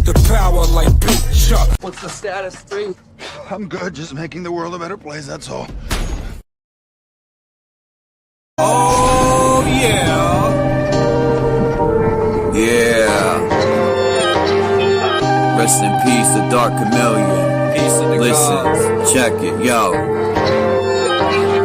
the power like Big Chuck. What's the status, 3? I'm good, just making the world a better place, that's all. Oh yeah. Yeah. Rest in peace, the Dark Chameleon. Peace in the Listen, check it, yo.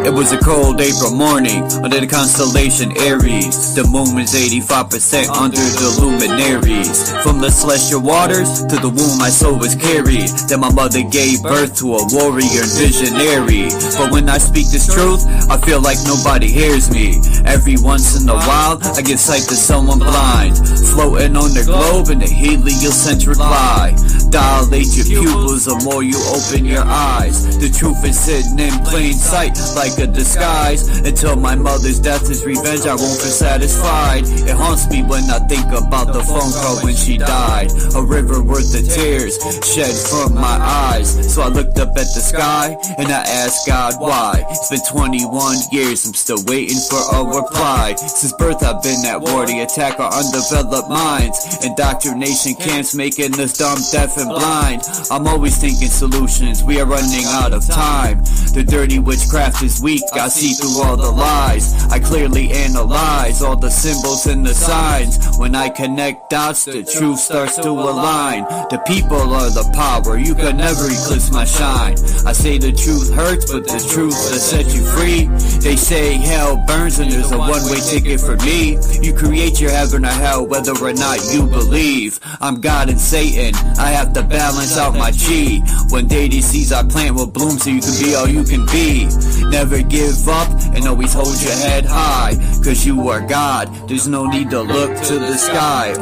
It was a cold April morning under the constellation Aries. The moon was 85% under the luminaries. From the celestial waters to the womb my soul was carried. Then my mother gave birth to a warrior and visionary. But when I speak this truth, I feel like nobody hears me. Every once in a while, I give sight to someone blind, floating on the globe in the heliocentric lie. Dilate your pupils the more you open your eyes. The truth is hidden in plain sight like a disguise. Until my mother's death is revenge, I won't feel satisfied. It haunts me when I think about the phone call when she died. A river worth of tears shed from my eyes. So I looked up at the sky and I asked God why. It's been 21 years, I'm still waiting for a reply. Since birth I've been at war to attack our undeveloped minds. Indoctrination camps making us dumb, deaf and blind. I'm always thinking solutions, we are running out of time. The dirty witchcraft is weak, I see through all the lies. I clearly analyze all the symbols and the signs. When I connect dots, the truth starts to align. The people are the power, you can never eclipse my shine. I say the truth hurts, but the truth will set you free. They say hell burns and there's a one-way ticket for me. You create your heaven or hell whether or not you believe. I'm God and Satan, I have to balance out my chi. One day these seeds I plant will bloom so you can be all you can be. Never give up and always hold your head high, cause you are God, there's no need to look to the sky.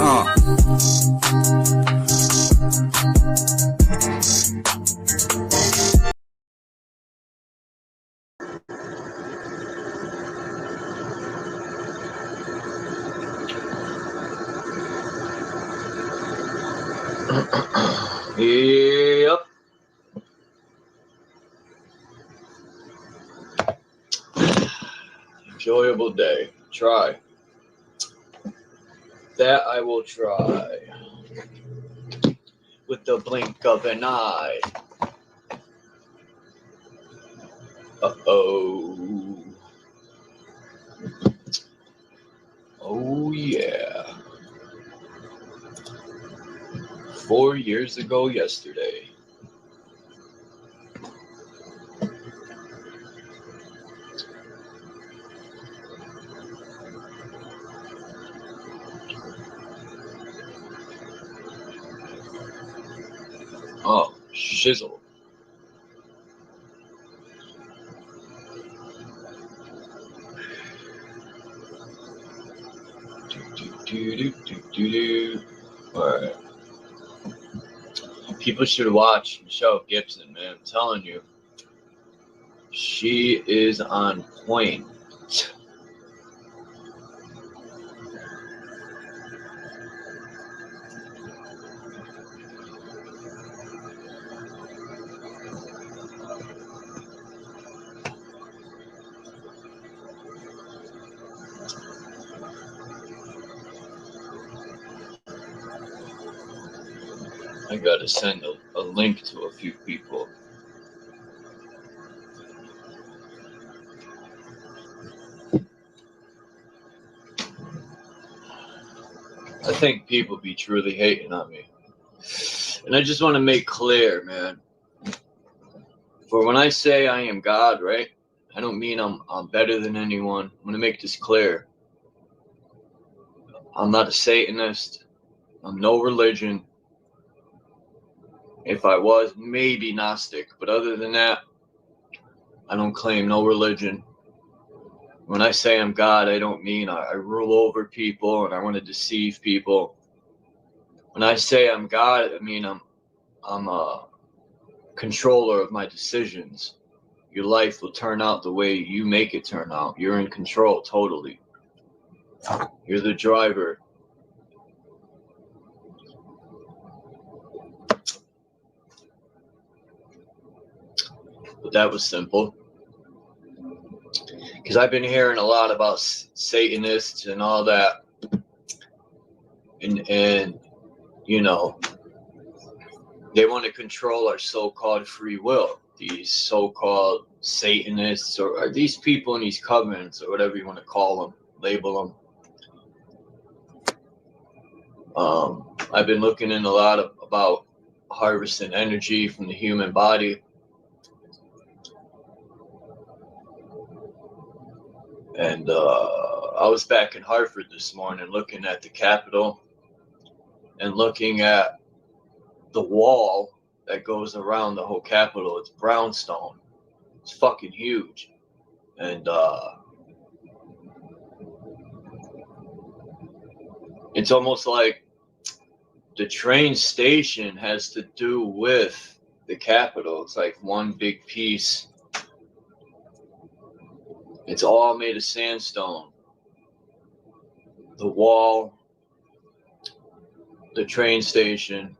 Yep. Enjoyable day. Try. That I will try. With the blink of an eye. Uh-oh. Oh, yeah. 4 years ago yesterday. Oh, shizzle. Alright. People should watch Michelle Gibson, man. I'm telling you. She is on point. I gotta send a link to a few people. I think people be truly hating on me. And I just want to make clear, man. For when I say I am God, right? I don't mean I'm better than anyone. I'm going to make this clear. I'm not a Satanist. I'm no religion. If I was, maybe Gnostic. But other than that, I don't claim no religion. When I say I'm God, I don't mean I rule over people and I want to deceive people. When I say I'm God, I mean I'm a controller of my decisions. Your life will turn out the way you make it turn out. You're in control totally. You're the driver. But that was simple. Because I've been hearing a lot about Satanists and all that. And you know, They want to control our so-called free will. These so-called Satanists or these people in these covenants or whatever you want to call them, label them. I've been looking in a lot about harvesting energy from the human body. And I was back in Hartford this morning looking at the Capitol and looking at the wall that goes around the whole Capitol. It's brownstone. It's fucking huge. And it's almost like the train station has to do with the Capitol. It's like one big piece. It's all made of sandstone. The wall, the train station.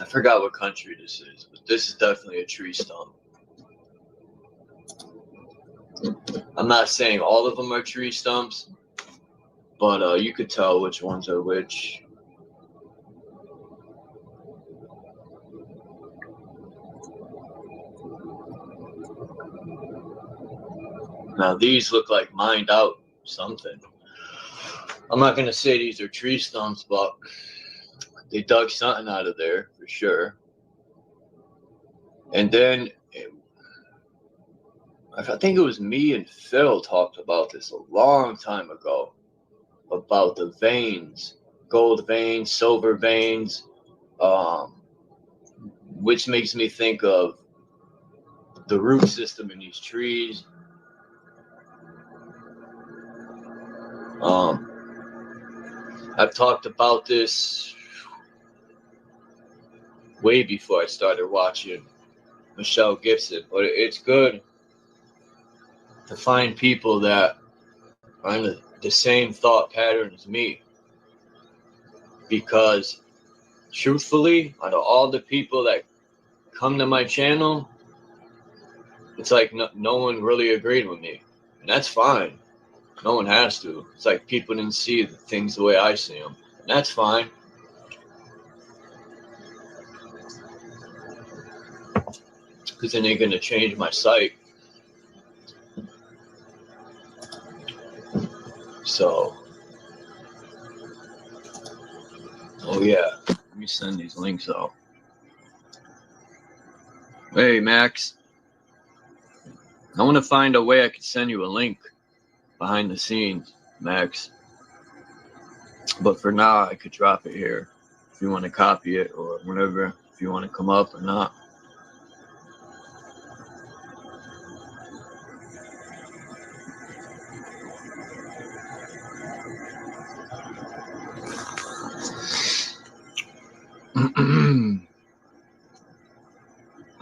I forgot what country this is, but this is definitely a tree stump. I'm not saying all of them are tree stumps, but you could tell which ones are which. Now these look like mined out something. I'm not going to say these are tree stumps, but they dug something out of there for sure. And then I think it was me and Phil talked about this a long time ago, about the veins, gold veins, silver veins, which makes me think of the root system in these trees. I've talked about this way before I started watching Michelle Gibson, but it's good to find people that are in the same thought pattern as me, because truthfully, out of all the people that come to my channel, it's like no one really agreed with me, and that's fine. No one has to. It's like people didn't see the things the way I see them, and that's fine. Because then they're going to change my sight. So, oh yeah, let me send these links out. Hey, Max. I want to find a way I could send you a link behind the scenes, Max. But for now, I could drop it here if you want to copy it or whatever, if you want to come up or not.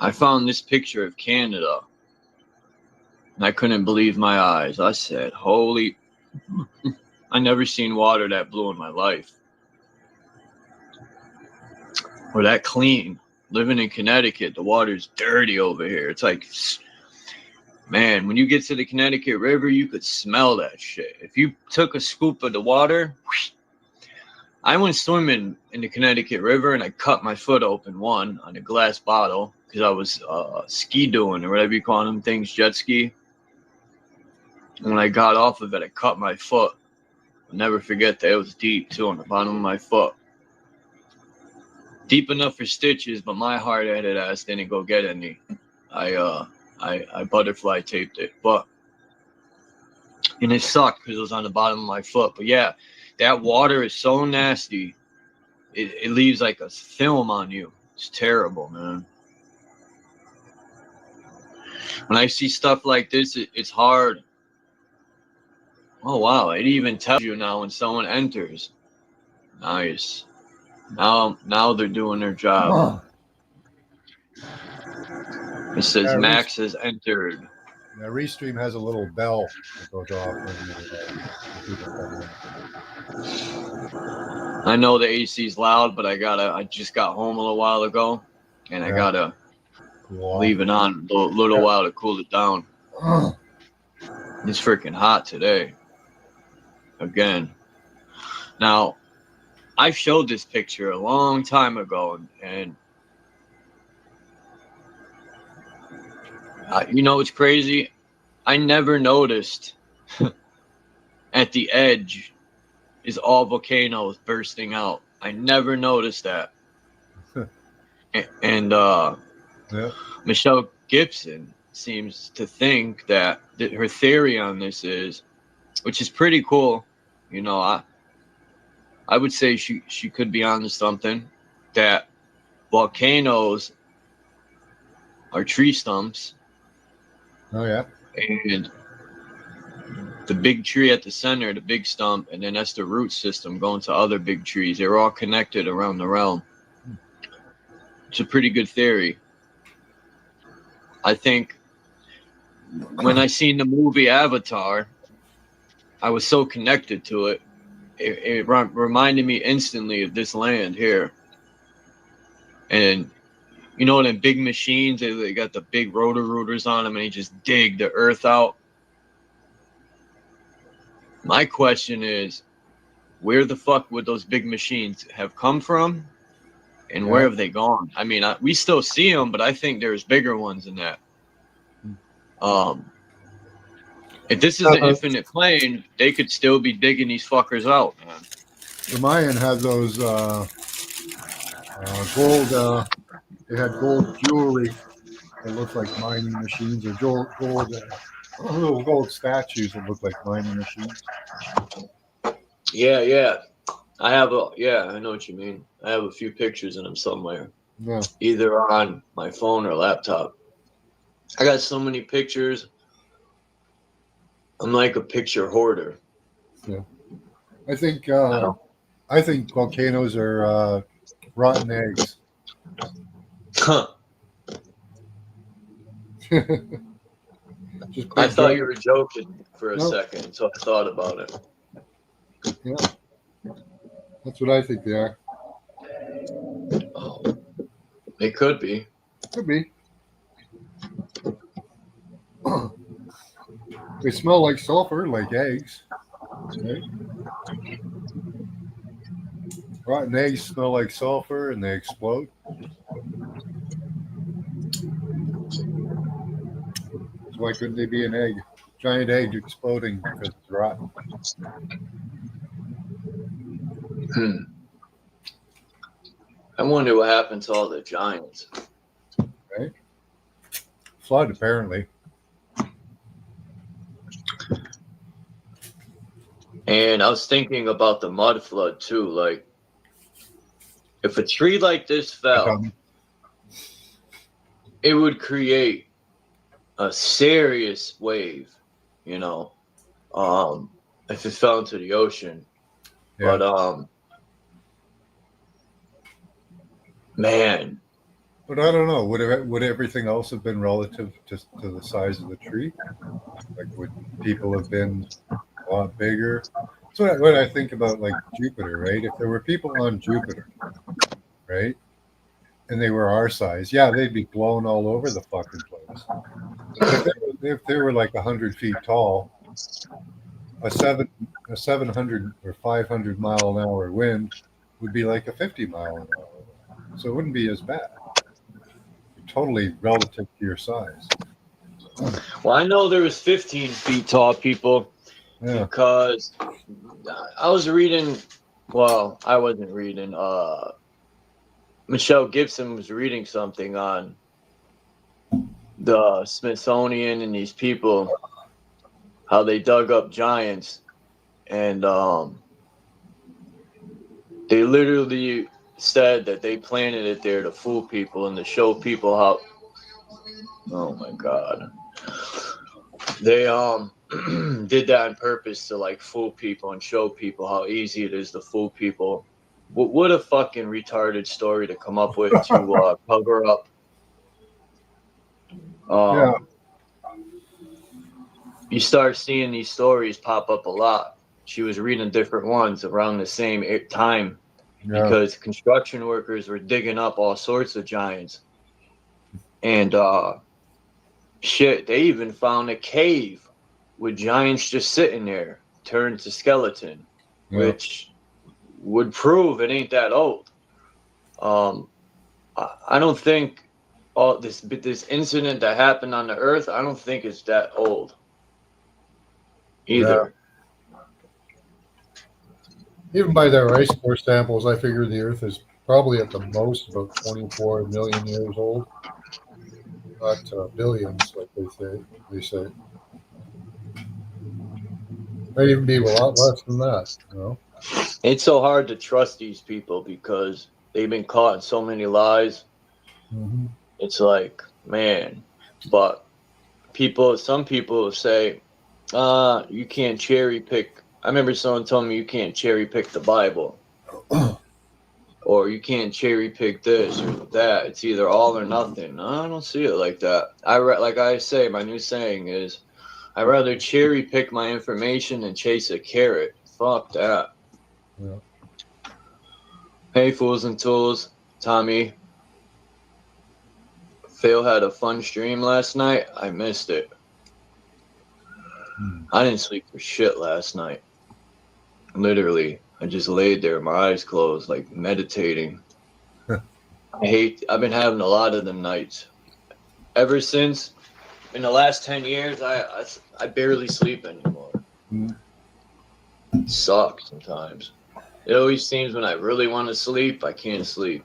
I found this picture of Canada, and I couldn't believe my eyes. I said, holy, I never seen water that blue in my life. Or that clean. Living in Connecticut, the water's dirty over here. It's like, man, when you get to the Connecticut River, you could smell that shit. If you took a scoop of the water, I went swimming in the Connecticut River and I cut my foot open on a glass bottle because I was ski doing or whatever you call them things, jet ski. And when I got off of it, I cut my foot. I'll never forget that. It was deep too on the bottom of my foot. Deep enough for stitches, but my hard-headed ass didn't go get any. I butterfly taped it, and it sucked because it was on the bottom of my foot. But yeah, that water is so nasty. It leaves like a film on you. It's terrible, man. When I see stuff like this, it's hard. Oh, wow. It even tells you now when someone enters. Nice. Now they're doing their job. It says Max has entered. Now, Restream has a little bell that goes off. I know the AC's loud, but I just got home a little while ago, and I gotta leave it on a little while to cool it down. It's freaking hot today. Again. Now, I showed this picture a long time ago, and you know what's crazy? I never noticed at the edge is all volcanoes bursting out. I never noticed that. And Yeah. Michelle Gibson seems to think that her theory on this is, which is pretty cool. You know, I would say she could be onto something, that volcanoes are tree stumps, Oh yeah. and the big tree at the center, the big stump, and then that's the root system going to other big trees. They're all connected around the realm. It's a pretty good theory. I think when I seen the movie Avatar, I was so connected to it. It reminded me instantly of this land here. And you know, them big machines, they got the big rotor-rooters on them, and they just dig the earth out. My question is, where the fuck would those big machines have come from, and where have they gone? I mean, we still see them, but I think there's bigger ones than that. If this is an infinite plane, they could still be digging these fuckers out, man. The Mayan had those gold. They had gold jewelry that looked like mining machines, or gold little gold statues that look like mining machines. Yeah. I know what you mean. I have a few pictures of them somewhere. Yeah. Either on my phone or laptop. I got so many pictures. I'm like a picture hoarder. Yeah. I think volcanoes are rotten eggs. Huh. I thought you were joking for a second, so I thought about it. Yeah. That's what I think they are. Oh, they could be. Could be. They smell like sulfur, like eggs. Right? Rotten eggs smell like sulfur and they explode. So why couldn't they be an egg? Giant egg exploding because it's rotten. I wonder what happened to all the giants. Right? Flood, apparently. And I was thinking about the mud flood too. Like, if a tree like this fell, it would create a serious wave, you know, if it fell into the ocean. Yeah. But man. But I don't know. Would everything else have been relative to the size of the tree? Like, would people have been a lot bigger? So what I think about, like, Jupiter, right? If there were people on Jupiter, right, and they were our size, yeah, they'd be blown all over the fucking place. But if they were like 100 feet tall, a 700 or 500 mile an hour wind would be like a 50 mile an hour wind. So it wouldn't be as bad. Totally relative to your size. Well, I know there was 15 feet tall people because I was reading. Well, I wasn't reading. Michelle Gibson was reading something on the Smithsonian and these people, how they dug up giants, and they literally said that they planted it there to fool people and to show people how. Oh my God. They did that on purpose to, like, fool people and show people how easy it is to fool people. What a fucking retarded story to come up with to cover up. You start seeing these stories pop up a lot. She was reading different ones around the same time. Because construction workers were digging up all sorts of giants. And shit, they even found a cave with giants just sitting there, turned to skeleton, Yeah. which would prove it ain't that old. I don't think all this incident that happened on the Earth, I don't think it's that old either. Even by their ice core samples, I figure the Earth is probably at the most about 24 million years old, not billions like they say. They say might even be a lot less than that. You know? It's so hard to trust these people because they've been caught in so many lies. Mm-hmm. It's like, man, but some people say, you can't cherry pick. I remember someone told me you can't cherry pick the Bible, or you can't cherry pick this or that. It's either all or nothing. I don't see it like that. Like I say, my new saying is, I'd rather cherry pick my information than chase a carrot. Fuck that. Yeah. Hey, fools and tools, Tommy. Phil had a fun stream last night. I missed it. I didn't sleep for shit last night. Literally, I just laid there, my eyes closed, like meditating. I've been having a lot of them nights. Ever since, in the last 10 years, I barely sleep anymore. It sucks sometimes. It always seems when I really want to sleep, I can't sleep.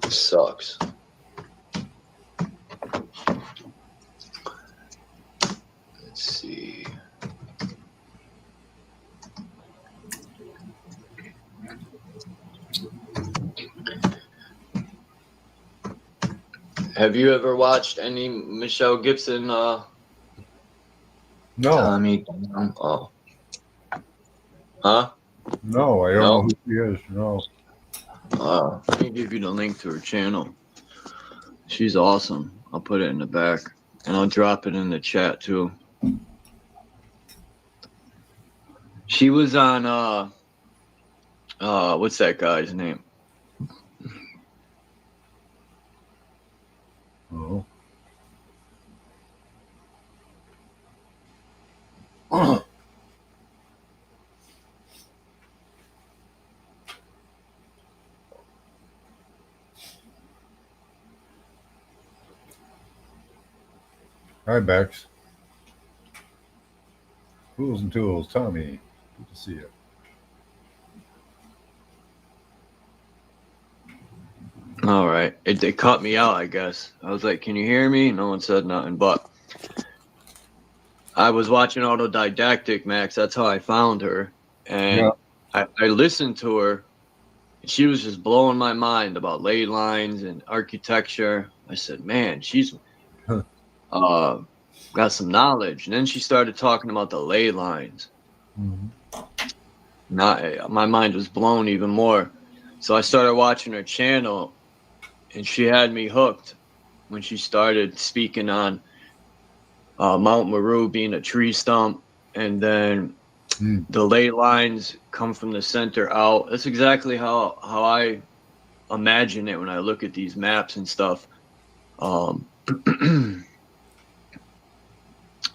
It sucks. Let's see. Have you ever watched any Michelle Gibson? No. Tommy. Oh. Huh? No, I don't know who she is. No. Let me give you the link to her channel. She's awesome. I'll put it in the back, and I'll drop it in the chat too. She was on what's that guy's name? Oh. Hi, Bex. Fools and Tools, Tommy. Good to see you. All right. It cut me out, I guess. I was like, can you hear me? No one said nothing, but I was watching Autodidactic Max. That's how I found her. And I listened to her. And she was just blowing my mind about Laylines and architecture. I said, man, she's got some knowledge. And then she started talking about the Laylines. My mind was blown even more. So I started watching her channel, and she had me hooked when she started speaking on Mount Meru being a tree stump, and then the ley lines come from the center out. That's exactly how I imagine it when I look at these maps and stuff.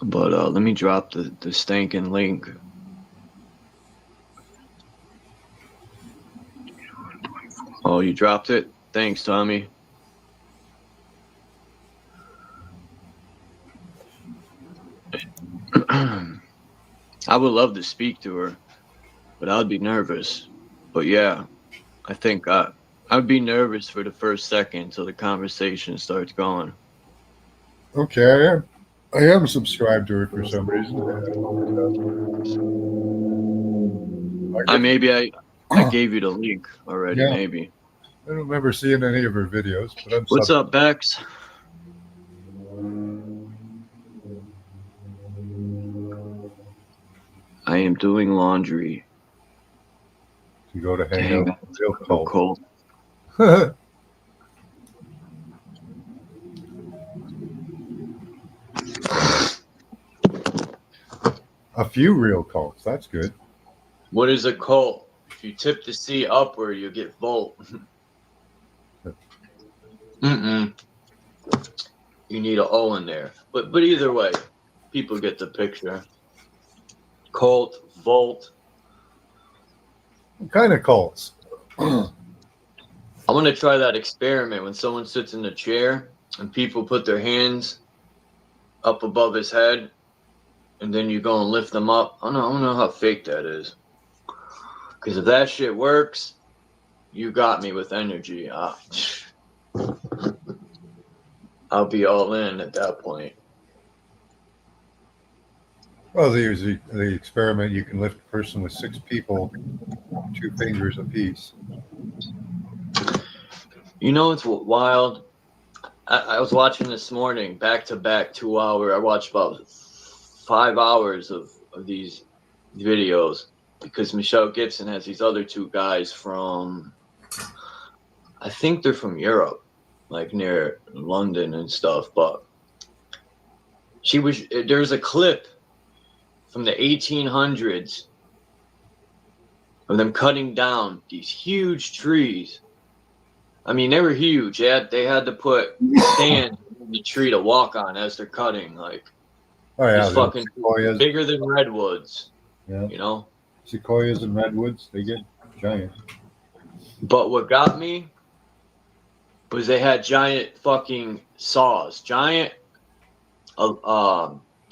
But let me drop the stankin' link. Oh, you dropped it? Thanks, Tommy. I would love to speak to her, but I'd be nervous. But yeah, I think I'd be nervous for the first second until the conversation starts going. Okay, I am subscribed to her for some reason. Maybe I gave you the link already. Yeah. Maybe. I don't remember seeing any of her videos, but I'm. What's up, Bex? I am doing laundry. To go to hang out. Real cold. A few real cults. That's good. What is a cult? If you tip the sea upward, you get volt. Mm-mm. You need a O in there. But either way, people get the picture. Cult, Volt. What kind of cults? I want to try that experiment when someone sits in a chair and people put their hands up above his head and then you go and lift them up. I don't know how fake that is. Because if that shit works, you got me with energy. I'll be all in at that point. Well, there's the experiment. You can lift a person with 6 people, 2 fingers apiece. You know it's wild? I was watching this morning, back to back, 2 hour. I watched about 5 hours of these videos because Michelle Gibson has these other 2 guys from, I think they're from Europe, like near London and stuff. But there's a clip from the 1800s of them cutting down these huge trees. I mean, they were huge. They had to put stand in the tree to walk on as they're cutting. Like, Oh yeah, it's fucking sequoias. bigger than redwoods. Yeah, You know. sequoias and redwoods, they get giant. But what got me was they had giant fucking saws, giant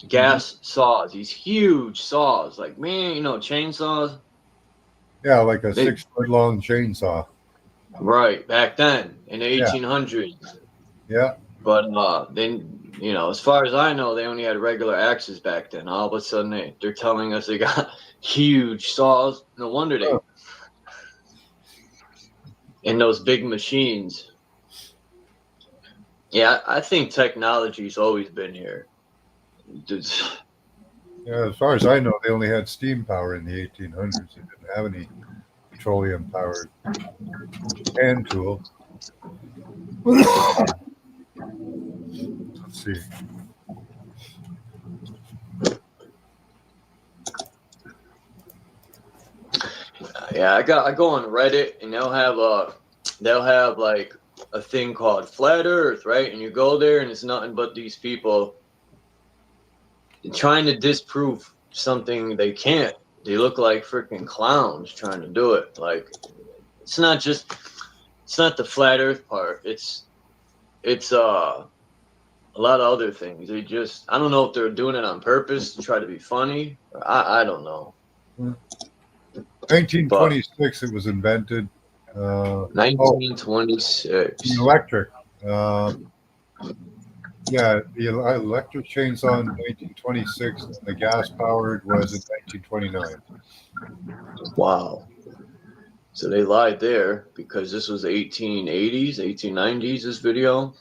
gas saws, these huge saws. Like, man, you know, chainsaws. Yeah, like a 6-foot long chainsaw. Right, back then in the Yeah. 1800s. Yeah. But then, you know, as far as I know, they only had regular axes back then. All of a sudden, they're telling us they got huge saws. No wonder they. Oh. And those big machines. Yeah, I think technology's always been here. Yeah, as far as I know, they only had steam power in the 1800s. They didn't have any petroleum-powered hand tool. Let's see. Yeah, I go on Reddit and they'll have like a thing called Flat Earth, right? And you go there and it's nothing but these people trying to disprove something they can't. They look like freaking clowns trying to do it. Like, it's not the flat Earth part. It's a lot of other things. I don't know if they're doing it on purpose to try to be funny. I don't know. 1926, it was invented. 1926. Electric. Yeah, the electric chainsaw in 1926. And the gas-powered was in 1929. Wow. So they lied there because this was 1880s, 1890s, this video.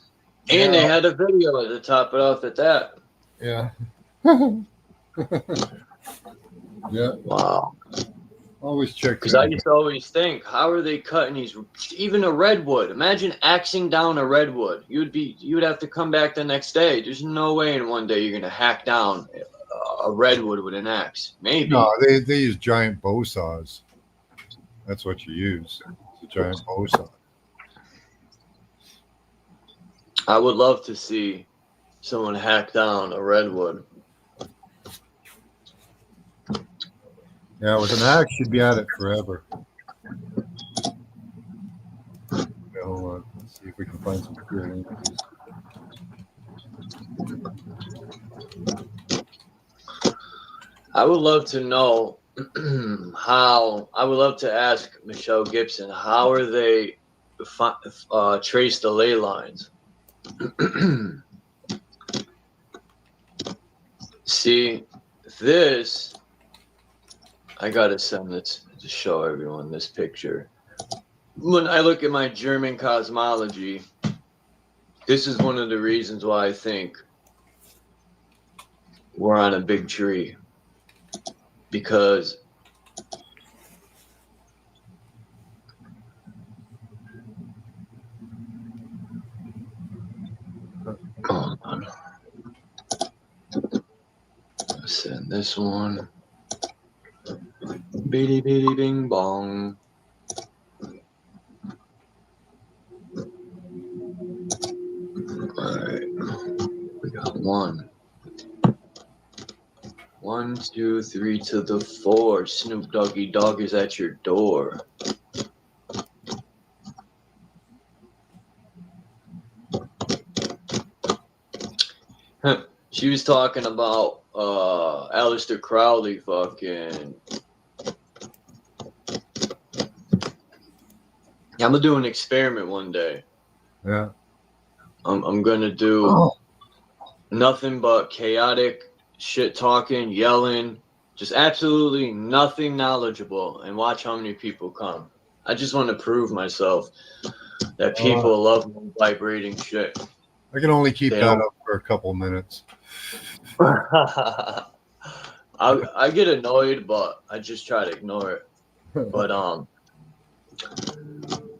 And they had a video to top it off at that. Yeah. Yeah. Wow. Always check. Because I used to always think, how are they cutting these? Even a redwood. Imagine axing down a redwood. You would have to come back the next day. There's no way in one day you're gonna hack down a redwood with an axe. Maybe. No, they use giant bow saws. That's what you use. It's a giant bow saw. I would love to see someone hack down a redwood. Yeah, with an axe, you'd be at it forever. Hold on. Let's see if we can find some cool images. I would love to know I would love to ask Michelle Gibson, how are they trace the ley lines? See, this, I gotta send this to show everyone this picture. When I look at my German cosmology, this is one of the reasons why I think we're on a big tree. Because hold on. Send this one. Bitty bitty bing bong. 1, 2, 3 to the 4. Snoop Doggy Dogg is at your door. She was talking about Aleister Crowley fucking. I'm gonna do an experiment one day. Yeah. I'm gonna do nothing but chaotic shit talking, yelling, just absolutely nothing knowledgeable, and watch how many people come. I just want to prove myself that people love vibrating shit. I can only keep They that don't- up for a couple minutes. I get annoyed, but I just try to ignore it. But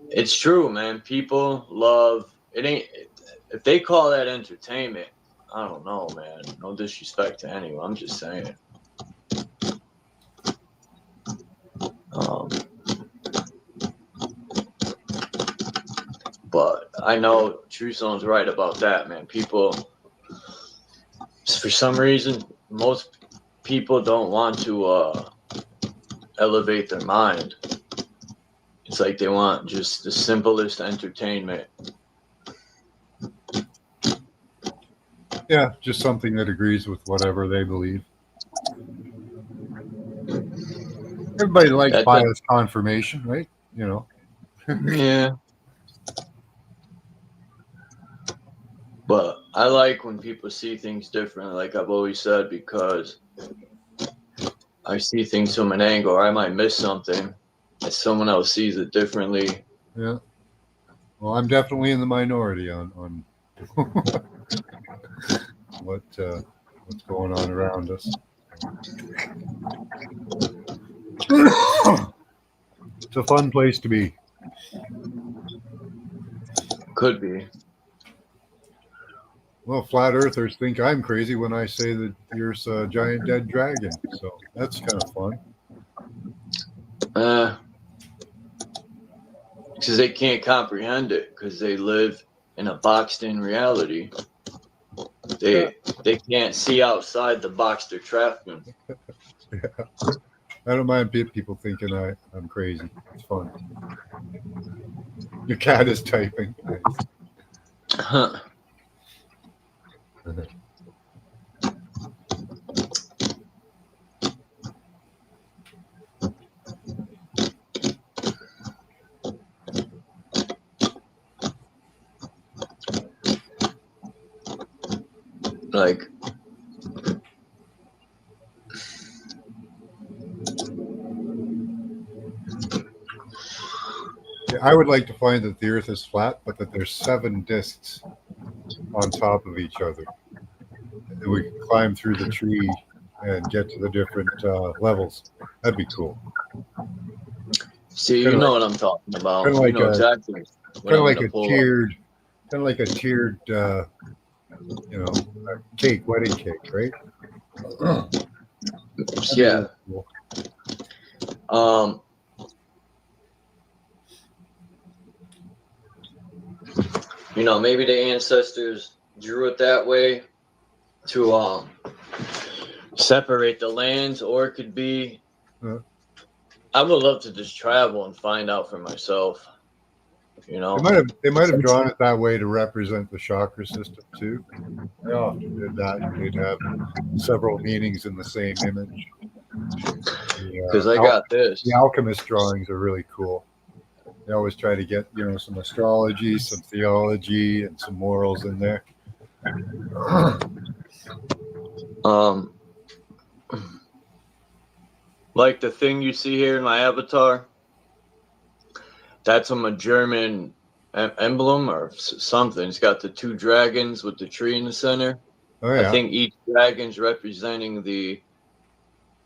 it's true, man. People love it. Ain't if they call that entertainment? I don't know, man. No disrespect to anyone. I'm just saying. But I know True Zone's right about that, man. People, for some reason, most people don't want to elevate their mind. It's like they want just the simplest entertainment. Yeah, just something that agrees with whatever they believe. Everybody likes biased confirmation, right? You know. Yeah. But I like when people see things differently, like I've always said, because I see things from an angle, or I might miss something, and someone else sees it differently. Yeah. Well, I'm definitely in the minority on what's going on around us. It's a fun place to be. Could be. Well, flat earthers think I'm crazy when I say that there's a giant dead dragon, so that's kind of fun. Because they can't comprehend it, because they live in a boxed-in reality. They can't see outside the box they're trapped in. Yeah. I don't mind people thinking I'm crazy. It's fun. Your cat is typing. Huh. Like, I would like to find that the Earth is flat, but that there's 7 discs on top of each other. And we can climb through the tree and get to the different levels. That'd be cool. see, you know what I'm talking about. Kinda You like know a- exactly. Kind of like a tiered, cake, wedding cake, right? Yeah. You know, maybe the ancestors drew it that way to separate the lands, or it could be. I would love to just travel and find out for myself. You know, They might have drawn it that way to represent the chakra system too. They often did that. They'd have several meanings in the same image. because I got this. The alchemist drawings are really cool. They always try to get some astrology, some theology, and some morals in there. Like the thing you see here in my avatar, that's a German emblem or something. It's got the 2 dragons with the tree in the center. Oh yeah. I think each dragon's representing the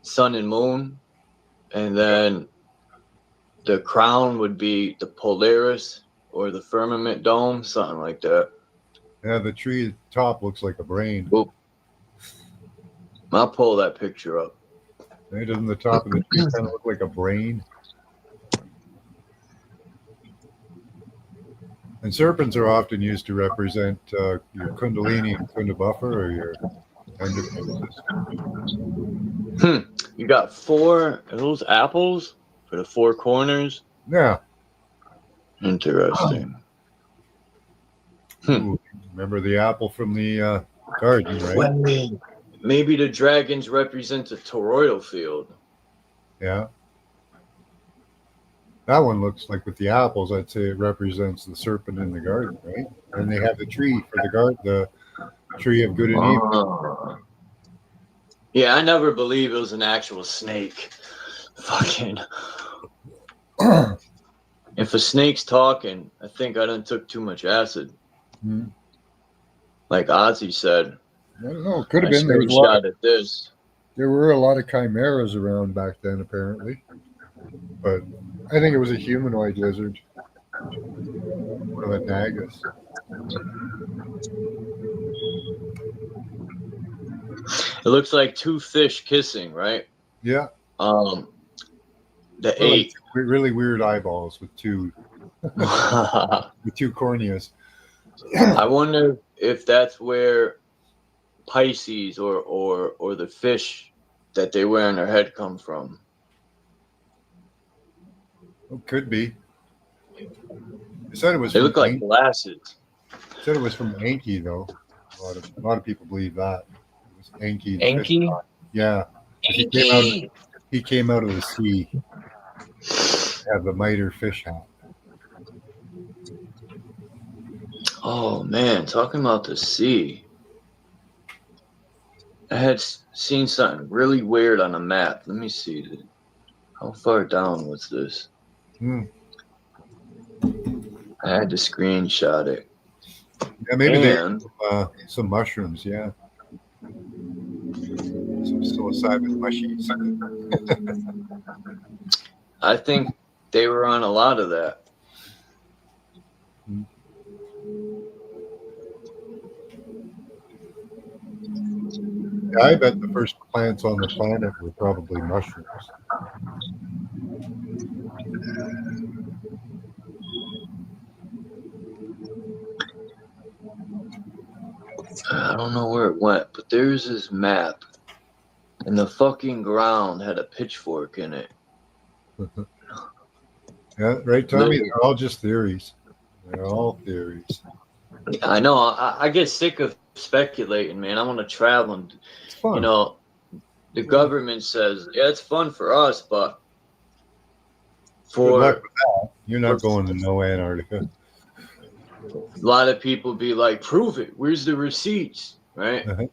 sun and moon, and then the crown would be the Polaris or the firmament dome, something like that. Yeah, the tree top looks like a brain. Oop. I'll pull that picture up. Right? Doesn't the top of the tree kind of look like a brain? And serpents are often used to represent your Kundalini and Kunda buffer, or your endocrine system. You got four are those apples for the four corners. Yeah. Interesting. Ooh, remember the apple from the garden, right? Maybe the dragons represent a toroidal field. Yeah. That one looks like with the apples, I'd say it represents the serpent in the garden, right? And they have the tree for the garden, the tree of good and evil. Yeah, I never believed it was an actual snake. Fucking. If a snake's talking, I think I done took too much acid. Like Ozzy said. I don't know. It could have I been. There was a lot. at this. There were a lot of chimeras around back then, apparently. But I think it was a humanoid lizard. One of the Nagas. It looks like two fish kissing, right? Yeah. The Well, eight. like really weird eyeballs with two corneas. I wonder if that's where Pisces or the fish that they wear on their head come from. It could be. They said it was. They look like glasses. Said it was from Enki, though. A lot of people believe that. It was Enki. Enki? Yeah. He came out of the sea. Have the miter fish hat. Oh man, talking about the sea. I had seen something really weird on a map. Let me see. How far down was this? I had to screenshot it. Yeah, maybe some mushrooms. Yeah, some psilocybin mushies. I think they were on a lot of that. Yeah, I bet the first plants on the planet were probably mushrooms. I don't know where it went, but there's this map, and the fucking ground had a pitchfork in it. Yeah, right, Tommy? They're all just theories. They're all theories. I know. I get sick of speculating, man. I want to travel. And, it's fun. You know, the government says, yeah, it's fun for us, but good luck with that. You're not going to no Antarctica. A lot of people be like, prove it. Where's the receipts? Right? And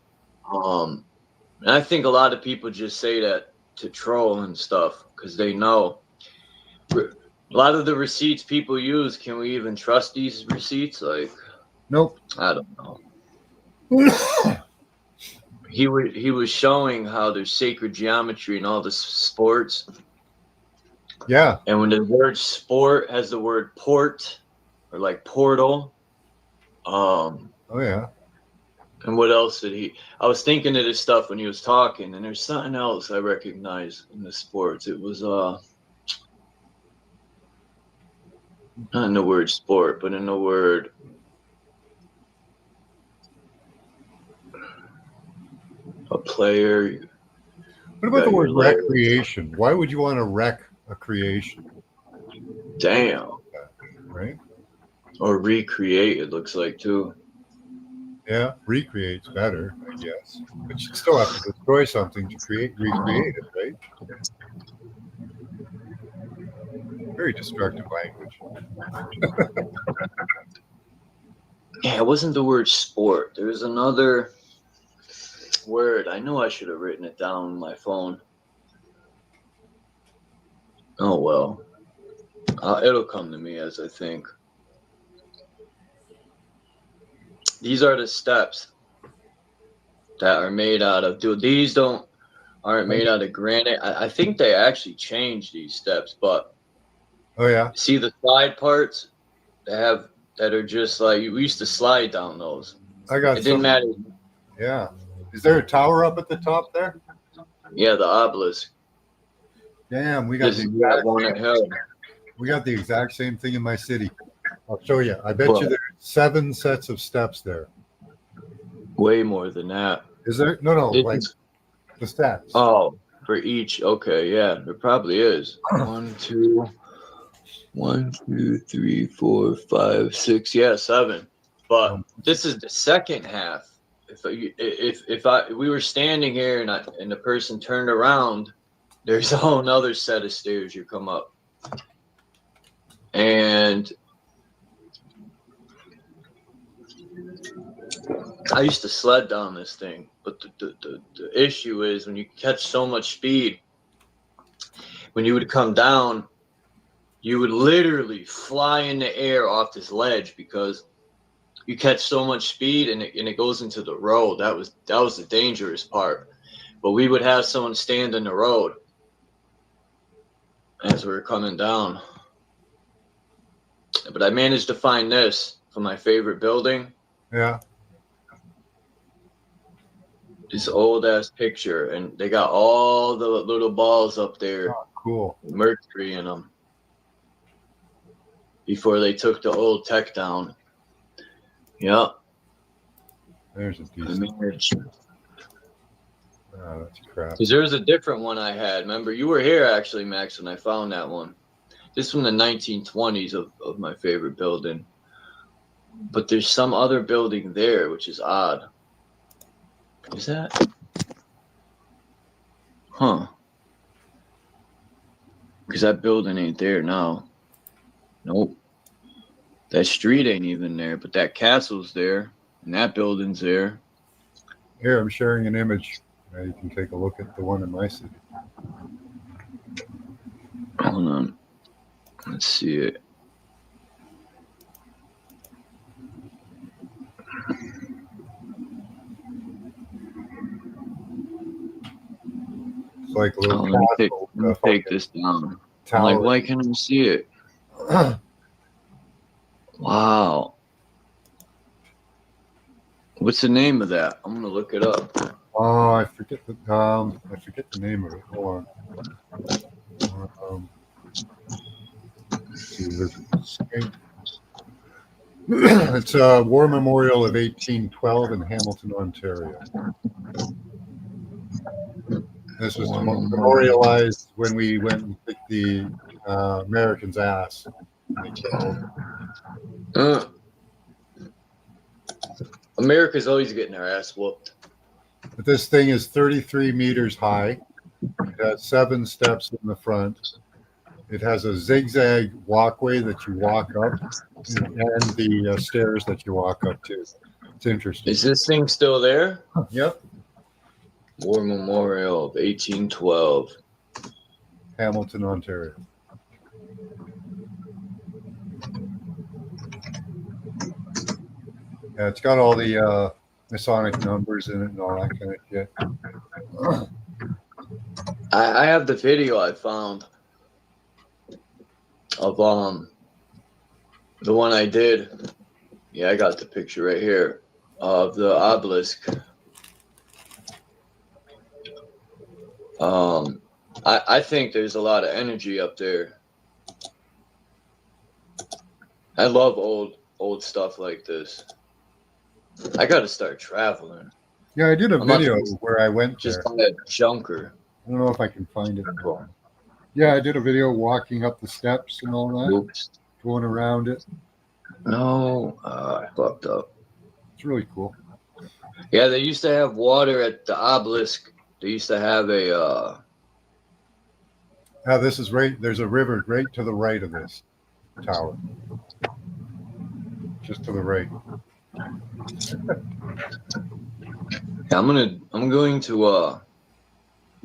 I think a lot of people just say that to troll and stuff because they know. A lot of the receipts people use, can we even trust these receipts? Like, nope. I don't know. He was showing how there's sacred geometry in all the sports. Yeah. And when the word sport has the word port or like portal. Oh yeah. And what else did he? I was thinking of this stuff when he was talking, and there's something else I recognize in the sports. It was not in the word sport, but in the word a player. What about the word recreation? Why would you want to wreck a creation? Damn. Right? Or recreate, it looks like, too. Yeah, recreate's better, I guess. But you still have to destroy something to recreate it, right? Very destructive language. Yeah, it wasn't the word sport. There was another word. I know I should have written it down on my phone. Oh, well. It'll come to me as I think. These are the steps that are made out of. Dude, these aren't made out of granite. I think they actually changed these steps, but oh yeah. See the slide parts that are just like we used to slide down those. I got. It didn't matter. Yeah. Is there a tower up at the top there? Yeah, the obelisk. Damn, we got the exact same thing in my city. I'll show you. I bet you there's 7 sets of steps there. Way more than that. Is there? No, like the steps. Oh, for each. Okay, yeah, there probably is. 1, 2, 1, 2, 3, 4, 5, 6. Yeah, 7. But this is the second half. If we were standing here and the person turned around, there's a whole nother set of stairs you come up. And I used to sled down this thing, but the issue is when you catch so much speed, when you would come down, you would literally fly in the air off this ledge because you catch so much speed and it goes into the road. That was the dangerous part. But we would have someone stand in the road as we were coming down. But I managed to find this for my favorite building. Yeah. This old ass picture, and they got all the little balls up there. Oh, cool. Mercury in them. Before they took the old tech down. Yep. There's a decent. Image. Oh, that's crap. Because there was a different one I had. Remember, you were here actually, Max, when I found that one. This from the 1920s of my favorite building. But there's some other building there, which is odd. Is that? Huh. Because that building ain't there now. Nope. That street ain't even there, but that castle's there, and that building's there. Here, I'm sharing an image. Now you can take a look at the one in my city. Hold on. Let's see it. It's like a little Let me castle with a take fucking this down. tower. I'm like, why can't I see it? Wow. What's the name of that? I'm gonna look it up. Oh, I forget the name of it. Hold on. Let's see, it's a War Memorial of 1812 in Hamilton, Ontario. This was memorialized when we went and kicked the Americans' ass. America's always getting their ass whooped. But this thing is 33 meters high. It has 7 steps in the front. It has a zigzag walkway that you walk up, and the stairs that you walk up to. It's interesting. Is this thing still there? Yep. War Memorial of 1812. Hamilton, Ontario. Yeah, it's got all the Masonic numbers in it and all that kind of shit. I have the video I found of the one I did. Yeah, I got the picture right here of the obelisk. I think there's a lot of energy up there. I love old stuff like this. I got to start traveling. Yeah, I did a video where I went Just there. buy a junker. I don't know if I can find it. Yeah, I did a video walking up the steps and all that, Oops. going around it. No, I fucked up. It's really cool. Yeah, they used to have water at the obelisk. They used to have a. This is right. There's a river right to the right of this tower. Just to the right. Yeah, I'm going to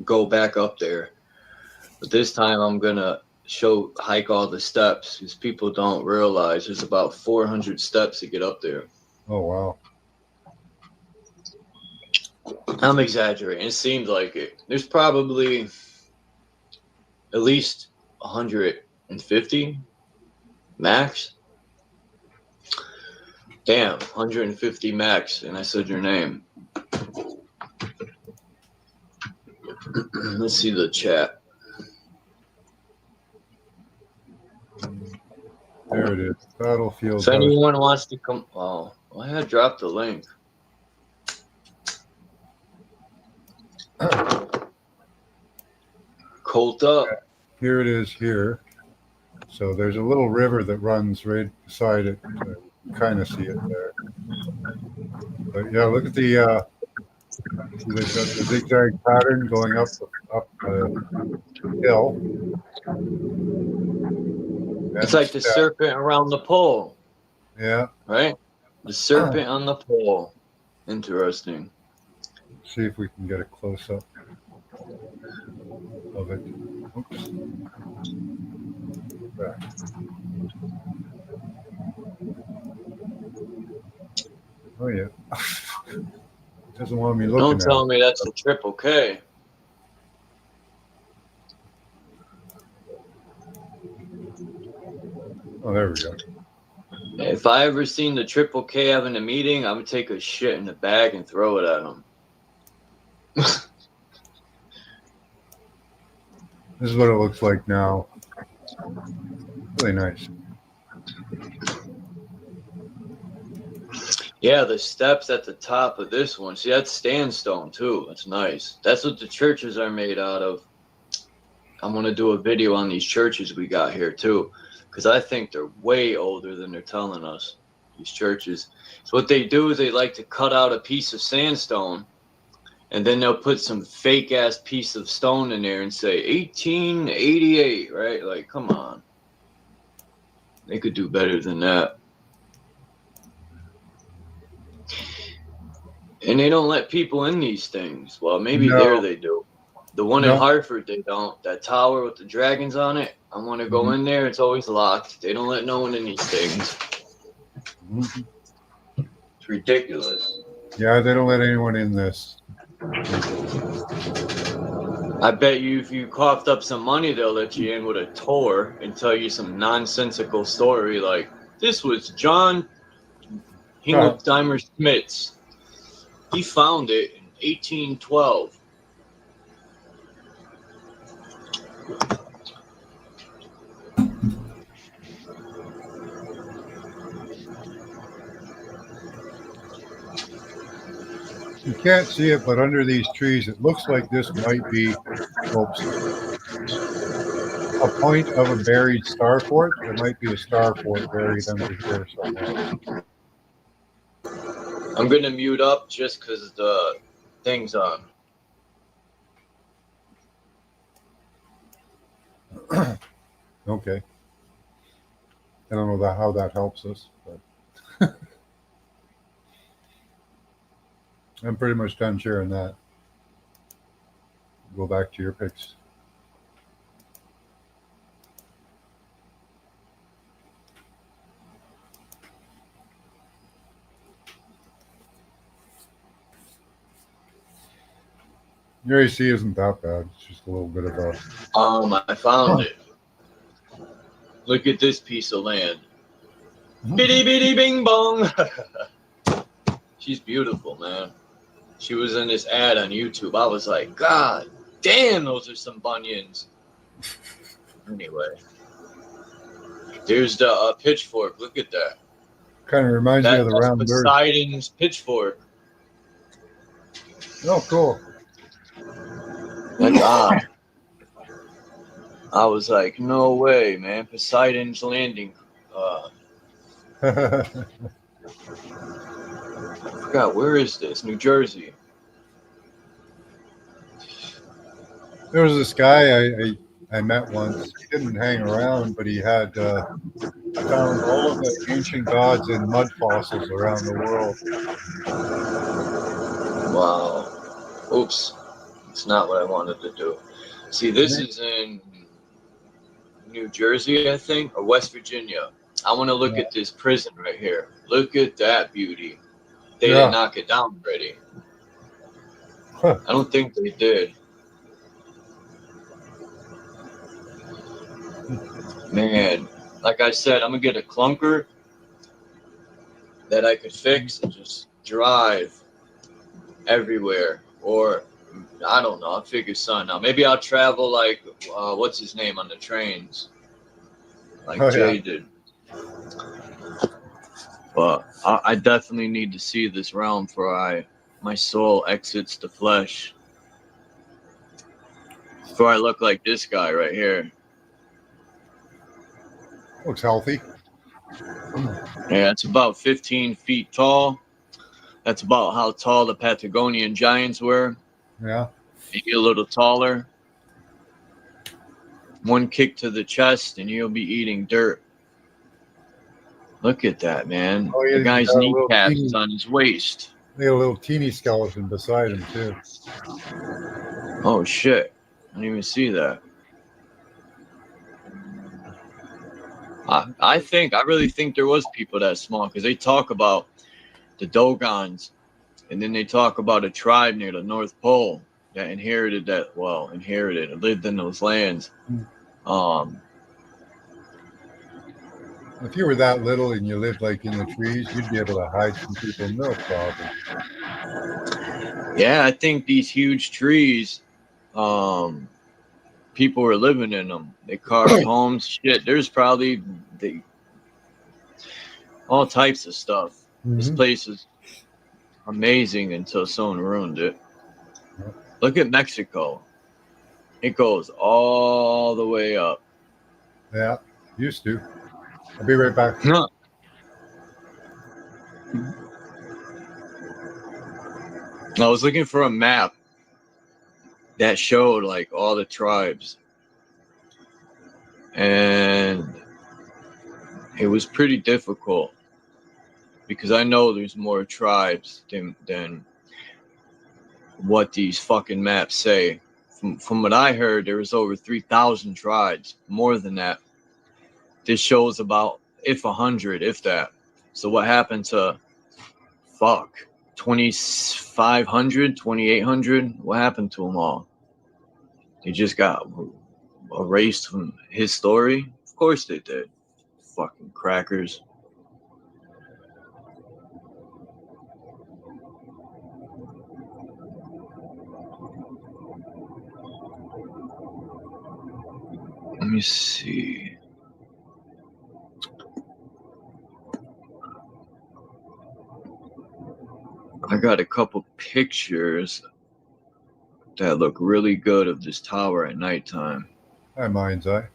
go back up there, but this time I'm gonna hike all the steps because people don't realize there's about 400 steps to get up there. Oh wow. I'm exaggerating. It seems like it. There's probably at least 150 max. Damn, 150 max, and I said your name. Let's see the chat. There it is. Battlefield. If anyone wants to come, oh, I had dropped the link. Colt up. Here it is here. So there's a little river that runs right beside it. You kind of see it there. But yeah, look at the see they've got the zigzag pattern going up the hill. It's And like the serpent around the pole, yeah, right? The serpent on the pole. Interesting. see if we can get a close up of it. Oops. Back. Oh yeah. Doesn't want me looking Don't at tell it. me that's a triple K. Oh, there we go. If I ever seen the triple K having a meeting, I would take a shit in the bag and throw it at them. This is what it looks like now. Really nice. Yeah, the steps at the top of this one. See, that's sandstone too. That's nice. That's what the churches are made out of. I'm going to do a video on these churches we got here too, because I think they're way older than they're telling us, these churches. So what they do is they like to cut out a piece of sandstone, and then they'll put some fake-ass piece of stone in there and say 1888, right? Like, come on. They could do better than that. And they don't let people in these things. Well, maybe No. there they do. The one in No. Hartford, they don't. That tower with the dragons on it, I want to go in there. It's always locked. They don't let no one in these things. Mhm. It's ridiculous. Yeah, they don't let anyone in this. I bet you if you coughed up some money, they'll let you in with a tour and tell you some nonsensical story like, this was John Hingelsheimer Smits. He found it in 1812. You can't see it, but under these trees, it looks like this might be, oops, a point of a buried star fort. There might be a star fort buried under here somewhere. I'm going to mute up just because the thing's on. Okay. I don't know how that helps us, but I'm pretty much done sharing that. Go back to your pics. Your AC isn't that bad. It's just a little bit of a... I found it. Look at this piece of land. Bitty bitty bing bong. She's beautiful, man. She was in this ad on YouTube. I was like, God damn, those are some bunions. Anyway, there's the pitchfork. Look at that. Kind of reminds me of the round bird. Poseidon's pitchfork. Oh, cool. Like, I was like, no way, man. Poseidon's landing. I forgot, where is this? New Jersey. There was this guy I met once. He didn't hang around, but he had found all of the ancient gods in mud fossils around the world. Wow. Oops. It's not what I wanted to do. See, this is in New Jersey, I think, or West Virginia. I want to look at this prison right here. Look at that beauty. They didn't knock it down already. Huh. I don't think they did. Man, like I said, I'm going to get a clunker that I could fix and just drive everywhere. Or, I don't know, I'll figure something out. Maybe I'll travel like, what's his name on the trains? Like Jay did. But I definitely need to see this realm before my soul exits the flesh. Before I look like this guy right here. Looks healthy. Yeah, it's about 15 feet tall. That's about how tall the Patagonian giants were. Yeah. Maybe a little taller. One kick to the chest and you'll be eating dirt. Look at that, man. Oh, The yeah, he's guy's got a little kneecap teeny, is on his waist. they got a little teeny skeleton beside him too. Oh, shit. I didn't even see that. I really think there was people that small because they talk about the Dogons and then they talk about a tribe near the North Pole that inherited lived in those lands. If you were that little and you lived like in the trees, you'd be able to hide from people, no problem. Yeah, I think these huge trees, people were living in them. They carved homes. Shit, there's probably all types of stuff. This Mm-hmm. place is amazing until someone ruined it. Yep. Look at Mexico. It goes all the way up. Yeah, used to. I'll be right back. Huh. I was looking for a map that showed like all the tribes. And it was pretty difficult because I know there's more tribes than what these fucking maps say. From what I heard, there was over 3,000 tribes, more than that. This shows about 100, if that. So what happened to 2,500, 2,800? What happened to them all? They just got erased from his story? Of course they did. Fucking crackers. Let me see. I got a couple pictures that look really good of this tower at nighttime. Hi, Mind's Eye.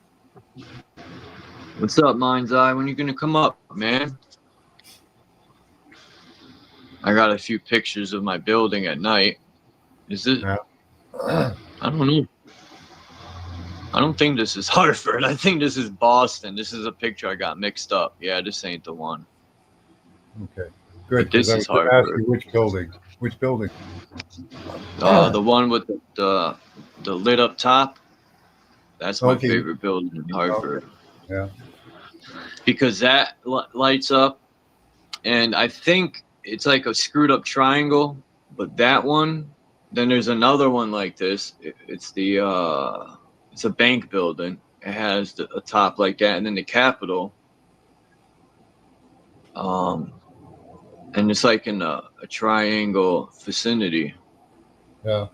What's up, Mind's Eye? When you gonna come up, man? I got a few pictures of my building at night. Is it? Yeah. I don't know. I don't think this is Hartford. I think this is Boston. This is a picture I got mixed up. Yeah, this ain't the one. Okay. Good. But this Because I is was going to ask Hartford. you which building. Which building? The one with the lit up top. That's my Okay. favorite building in Hartford. Yeah. Because that lights up, and I think it's like a screwed up triangle. But that one, then there's another one like this. It's a bank building. It has a top like that, and then the Capitol. And it's like in a triangle vicinity. Yeah.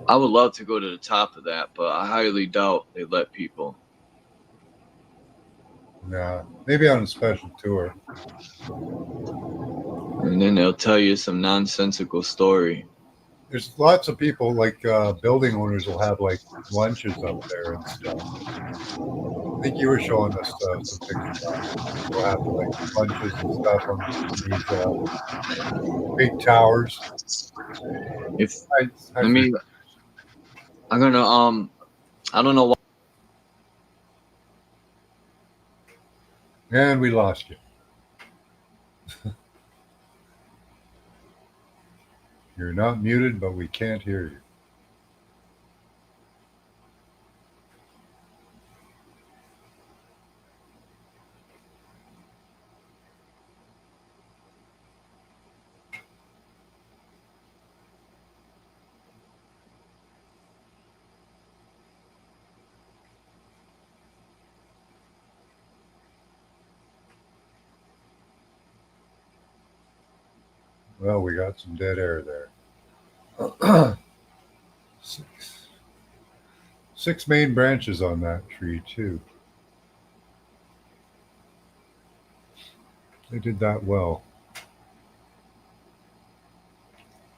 I would love to go to the top of that, but I highly doubt they let people. Yeah. Maybe on a special tour. And then they'll tell you some nonsensical story. There's lots of people, like building owners, will have like lunches up there and stuff. I think you were showing us some pictures. We'll have like lunches and stuff on these big towers. If I let me, I'm gonna I don't know why. And we lost you. You're not muted, but we can't hear you. Well, we got some dead air there. Six main branches on that tree, too. They did that well.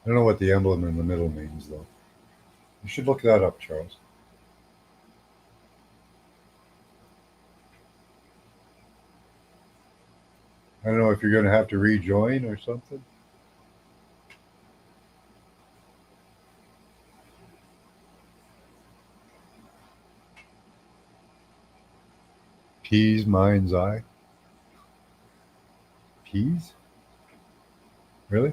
I don't know what the emblem in the middle means, though. You should look that up, Charles. I don't know if you're going to have to rejoin or something. Peas, mind's eye. Peas? Really?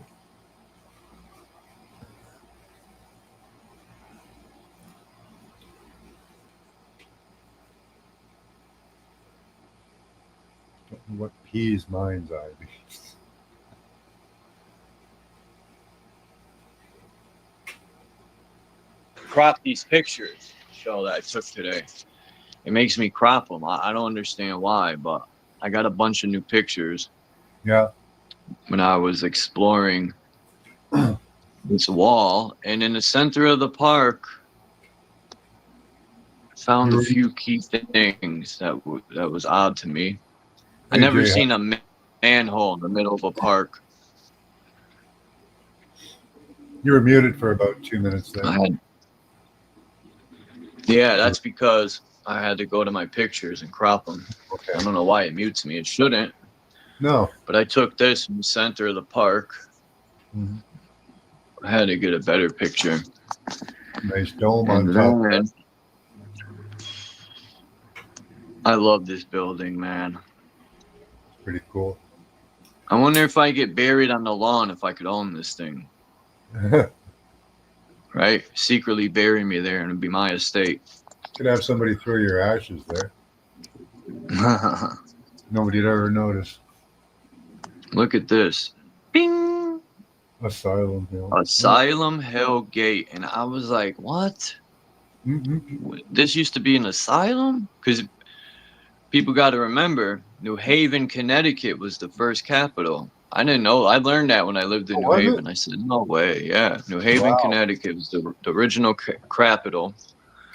Don't know what peas, mind's eye means. Crop these pictures, show that I took today. It makes me crop them. I don't understand why, but I got a bunch of new pictures Yeah. when I was exploring this wall, and in the center of the park, found a few key things that was odd to me. I Hey, never Jay, seen a manhole in the middle of a park. you were muted for about 2 minutes there. Yeah, that's because I had to go to my pictures and crop them. Okay. I don't know why it mutes me. It shouldn't. No. But I took this from the center of the park. Mhm. I had to get a better picture. Nice dome on And top. then, I love this building, man. Pretty cool. I wonder if I get buried on the lawn, if I could own this thing. Right? Secretly bury me there and it'd be my estate. Could have somebody throw your ashes there. Nobody'd ever notice. Look at this. Bing! Asylum Hill. Asylum Hill Gate. And I was like, what? Mm-hmm. This used to be an asylum? Because people got to remember, New Haven, Connecticut was the first capital. I didn't know. I learned that when I lived in New was Haven. it? I said, no way. Yeah. New Haven, Wow. Connecticut was the original capital.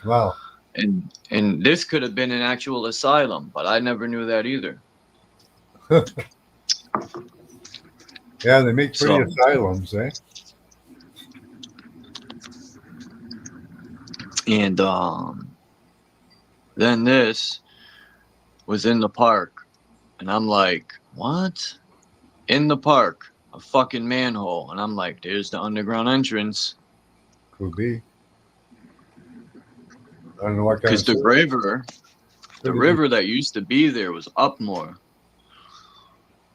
Wow. And this could have been an actual asylum, but I never knew that either. Yeah, they make pretty asylums, eh? And then this was in the park. And I'm like, what? In the park, a fucking manhole. And I'm like, there's the underground entrance. Could be. I don't know what kind Because of the river that used to be there was up more.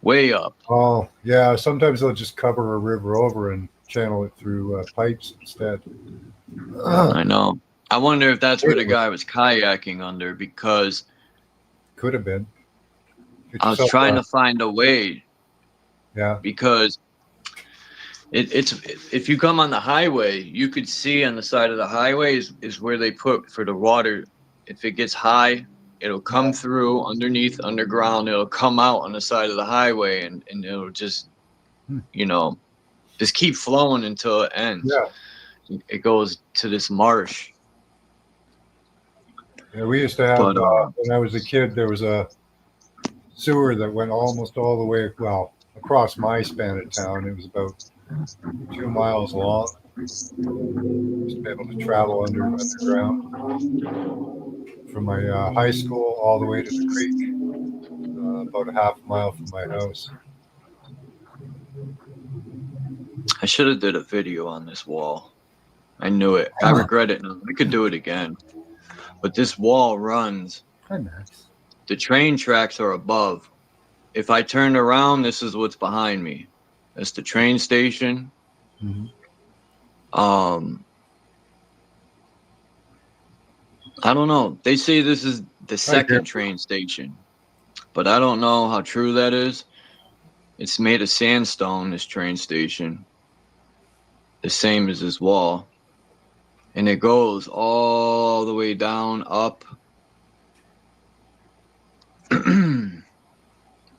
Way up. Oh, yeah. Sometimes they'll just cover a river over and channel it through pipes instead. I know. I wonder if that's where the guy was kayaking under, because Could have been. I was trying to find a way. Yeah. Because it's if you come on the highway, you could see on the side of the highway is where they put for the water. If it gets high, it'll come through underneath, underground. It'll come out on the side of the highway, and it'll just, just keep flowing until it ends. Yeah. It goes to this marsh. Yeah, we used to have, when I was a kid, there was a sewer that went almost all the way, across my span of town. It was about 2 miles long. Used to be able to travel underground from my high school all the way to the creek, about a half mile from my house. I should have did a video on this wall. I knew it. I regret it now. I could do it again. But this wall runs. Hi, Max. The train tracks are above. If I turn around, this is what's behind me. That's the train station. Mm-hmm. I don't know. They say this is the second train station, but I don't know how true that is. It's made of sandstone, this train station. The same as this wall. And it goes all the way down, up. It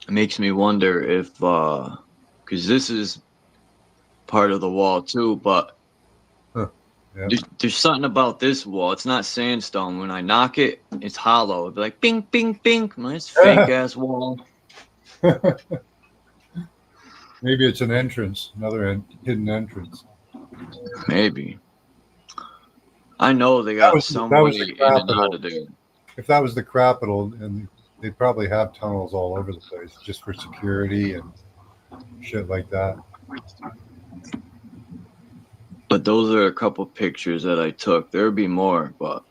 makes me wonder if, because this is part of the wall too, but there's something about this wall. It's not sandstone. When I knock it, it's hollow. It'd be like, bing, bing, bing. This fake-ass wall. Maybe it's an entrance, another hidden entrance. Maybe. I know they That got was some that way was the in and out capital. of there. If that was the capital, and they'd probably have tunnels all over the place just for security and shit like that. But those are a couple pictures that I took. There'd be more, but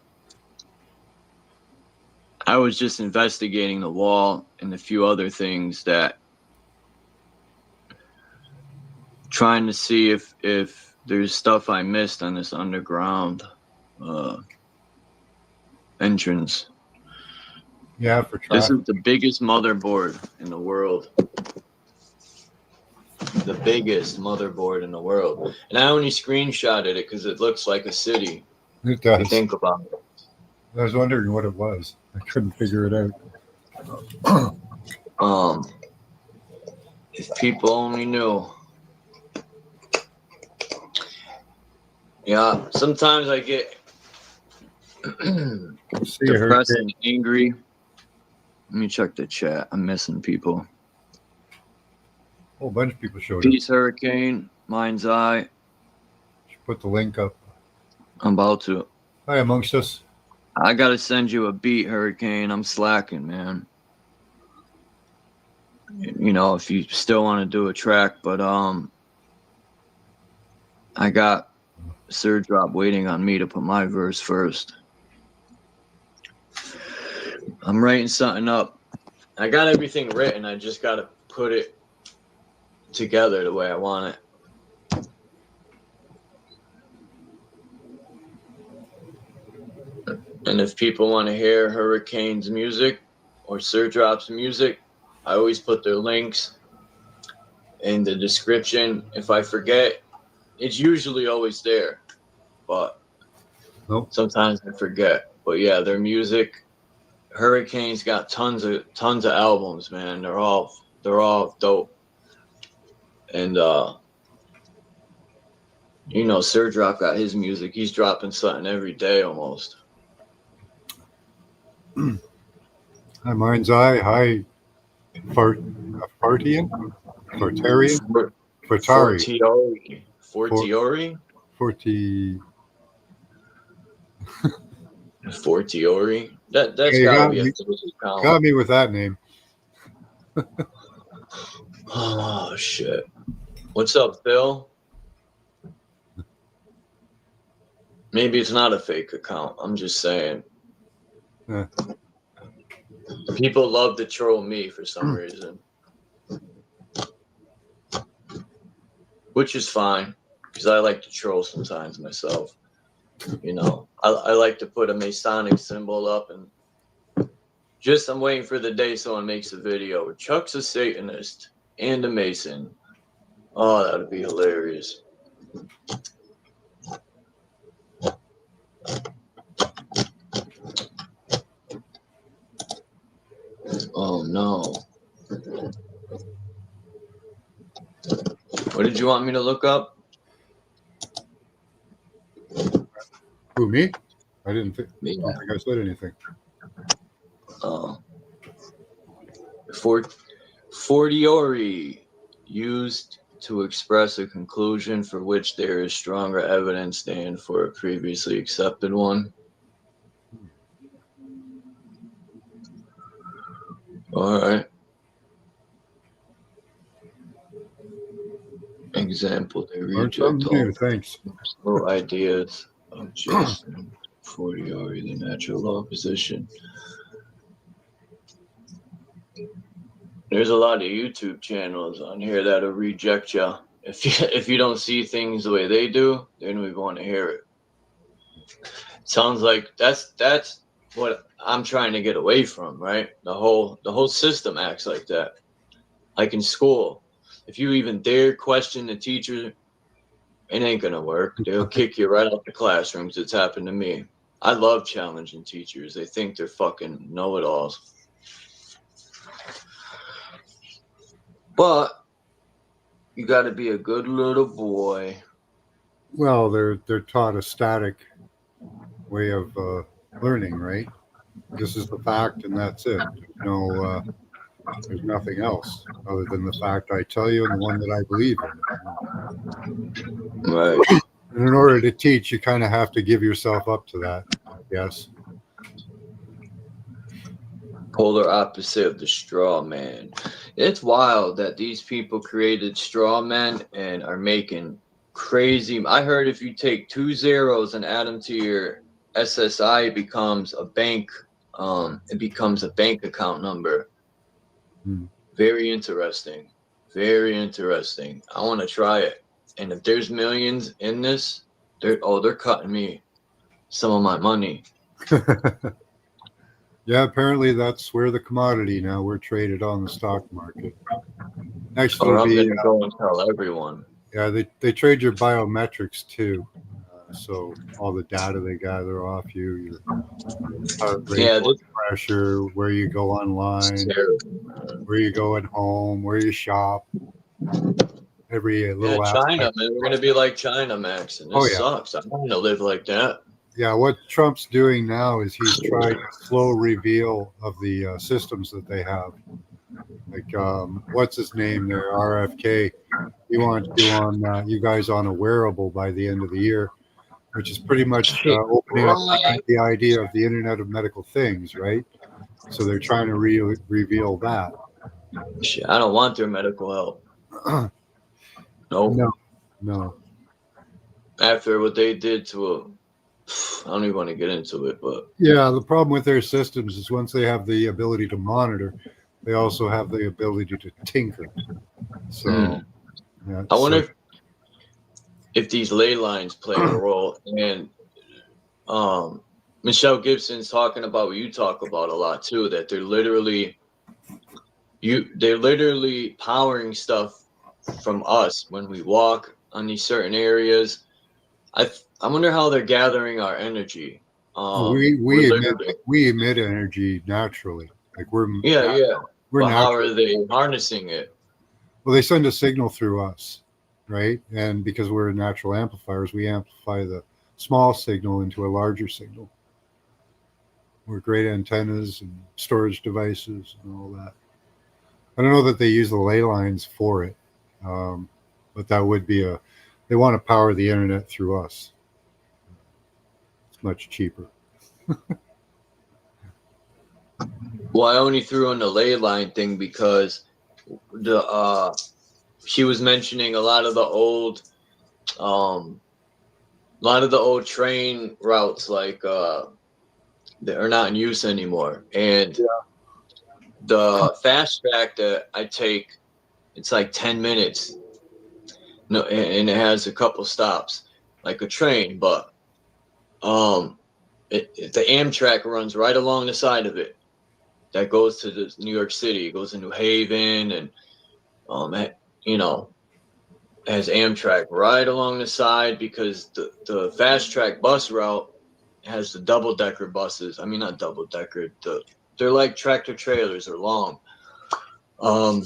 I was just investigating the wall and a few other things that trying to see if there's stuff I missed on this underground entrance. Yeah, for This traffic. is the biggest motherboard in the world. The biggest motherboard in the world. And I only screenshotted it because it looks like a city. It If you does. think about it. I was wondering what it was. I couldn't figure it out. If people only knew. Yeah, sometimes I get See you, depressed Hurricane. and angry. Let me check the chat. I'm missing people. A whole bunch of people showed up. Peace, Hurricane. Mind's Eye. Should put the link up. I'm about to. Hi, amongst us. I gotta send you a beat, Hurricane. I'm slacking, man. You know, if you still want to do a track, but I got Sir Drop waiting on me to put my verse first. I'm writing something up. I got everything written. I just gotta put it together the way I want it. And if people want to hear Hurricane's music or Sir Drop's music, I always put their links in the description. If I forget, it's usually always there, but Nope. sometimes I forget. But yeah, their music. Hurricane's got tons of albums, man. They're all dope. And you know, Sir Drop got his music. He's dropping something every day almost. Hi, Mind's Eye. Hi, Fartian? Fartarian? Fartari. Fortiori? Forti. Fortiori? That's Yeah, gotta be a physical count. Got me with that name. Oh shit. What's up, Phil? Maybe it's not a fake account. I'm just saying. Yeah. People love to troll me for some reason. Which is fine, because I like to troll sometimes myself. You know, I like to put a Masonic symbol up and I'm waiting for the day someone makes a video where Chuck's a Satanist and a Mason. Oh, that would be hilarious. Oh no. What did you want me to look up? Who, me? I didn't think. Me. I don't think I said anything. Fortiori, used to express a conclusion for which there is stronger evidence than for a previously accepted one. All right. Example, they Learned reject something new. all Thanks. no ideas of Jason Fortiori, the natural law position. There's a lot of YouTube channels on here that'll reject you. If you don't see things the way they do, then we want to hear it. Sounds like that's what I'm trying to get away from, right? The whole system acts like that. Like in school, if you even dare question the teacher, it ain't gonna work. They'll kick you right out the classrooms. It's happened to me. I love challenging teachers. They think they're fucking know-it-alls. But you got to be a good little boy. Well, they're taught a static way of learning, right? This is the fact, and that's it. No, there's nothing else other than the fact I tell you and the one that I believe in. Right. And in order to teach, you kind of have to give yourself up to that. Yes. Polar opposite of the straw man. It's wild that these people created straw men and are making crazy. I heard if you take 2 zeros and add them to your SSI, it becomes a bank. It becomes a bank account number. Hmm. Very interesting. Very interesting. I want to try it. And if there's millions in this, they're cutting me some of my money. Yeah, apparently that's where the commodity now. We're traded on the stock market. Next Or will I'm be, gonna go and tell everyone. yeah, they trade your biometrics too. So all the data they gather off you, your heart rate, Yeah, blood this pressure, where you go is online, terrible. where you go at home, where you shop, every Yeah, little China, aspect. man. We're gonna be like China, Max, and Oh this yeah, sucks. I don't want to live like that. yeah. What Trump's doing now is he's trying a slow reveal of the systems that they have. Like, what's his name there? RFK. He wants you on, you guys on a wearable by the end of the year, which is pretty much Shit, opening up right. the idea of the Internet of Medical Things, right? So they're trying to reveal that. Shit, I don't want their medical help. Nope. No, no. After what they did to a, I don't even want to get into it, but Yeah, the problem with their systems is once they have the ability to monitor, they also have the ability to tinker. So, yeah, I so wonder if these ley lines play a role. And Michelle Gibson's talking about what you talk about a lot too. That they're literally powering stuff from us when we walk on these certain areas. I wonder how they're gathering our energy. we We're we emit literally we emit energy naturally. Like yeah. we're But how natural. are they harnessing it? Well, they send a signal through us, right? And because we're natural amplifiers, we amplify the small signal into a larger signal. We're great antennas and storage devices and all that. I don't know that they use the ley lines for it, but that would be a. They want to power the internet through us. It's much cheaper. Well, I only threw in the ley line thing because the she was mentioning um a lot of the old train routes like that are not in use anymore. And the fast track that I take, it's like 10 minutes. No, and it has a couple stops like a train, but the Amtrak runs right along the side of it. That goes to New York City. It goes to New Haven, and you know, has Amtrak right along the side because the fast track bus route has the double decker buses. I mean, not double decker. They're like tractor trailers. They're long. Um,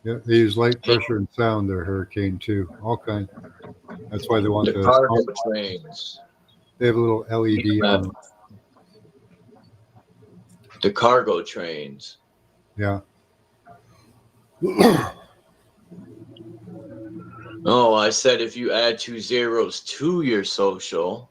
Yeah, they use light, pressure, and sound. Their hurricane too, all kind. That's why they want the the. cargo trains. They have a little LED on them. The cargo trains. Yeah. Oh, I said if you add 2 zeros to your social,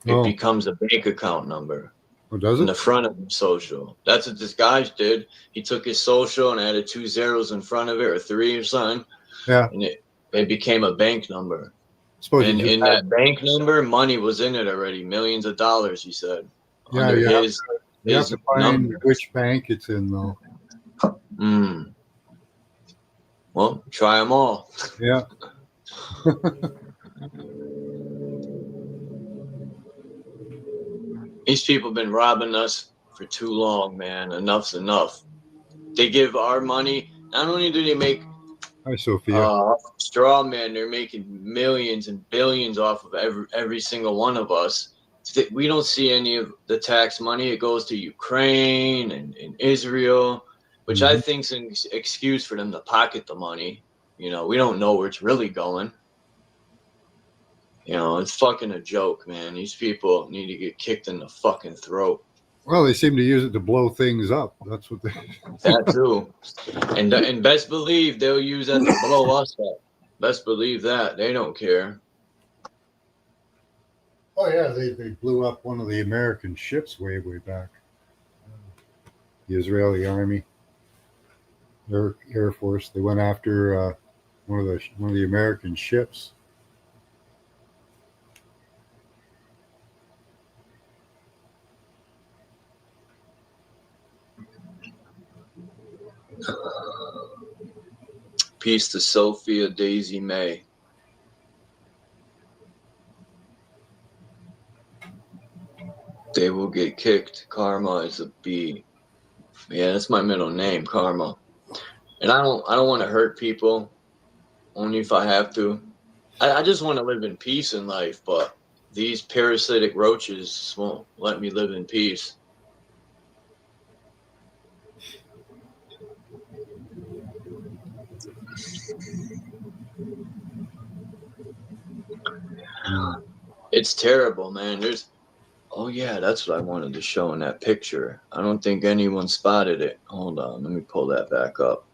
it Oh, becomes a bank account number oh, does in the it? front of the social. That's what this guy did. He took his social and added 2 zeros in front of it, or 3 or something, Yeah. and it became a bank number. Suppose you And just in that bank number, money was in it already, millions of dollars. He said, yeah, under you have his to find number. which bank it's in though. Well, try them all. Yeah. These people have been robbing us for too long, man. Enough's enough. They give our money. Not only do they make Hi, Sophia. straw man, they're making millions and billions off of every single one of us. We don't see any of the tax money. It goes to Ukraine and Israel, which I think is an excuse for them to pocket the money. You know, we don't know where it's really going. You know, it's fucking a joke, man. These people need to get kicked in the fucking throat. Well, they seem to use it to blow things up. That's what they. That too. And best believe they'll use that to blow us up. Best believe that. They don't care. Oh yeah, they blew up one of the American ships way back. The Israeli Army, Air Force. They went after one of the American ships. Peace to Sophia Daisy May. They will get kicked. Karma is a B. Yeah, that's my middle name, Karma. And I don't want to hurt people, only if I have to. I just want to live in peace in life, but these parasitic roaches won't let me live in peace. It's terrible, man. Oh yeah, that's what I wanted to show in that picture. I don't think anyone spotted it. Hold on, let me pull that back up.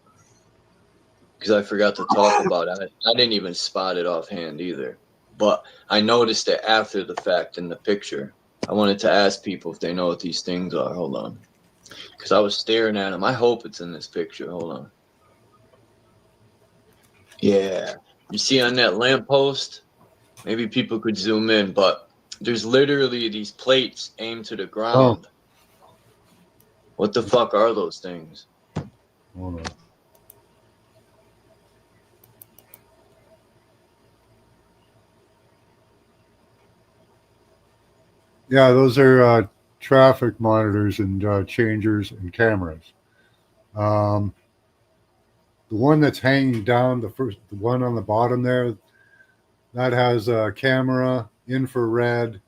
Because I forgot to talk about it. I didn't even spot it offhand either. But I noticed it after the fact in the picture. I wanted to ask people if they know what these things are. Hold on. Because I was staring at them. I hope it's in this picture. Hold on. Yeah. You see on that lamppost? Maybe people could zoom in, but there's literally these plates aimed to the ground. Oh. What the fuck are those things? Hold on. Yeah, those are traffic monitors and changers and cameras. The one that's hanging down, the one on the bottom there, that has a camera, infrared,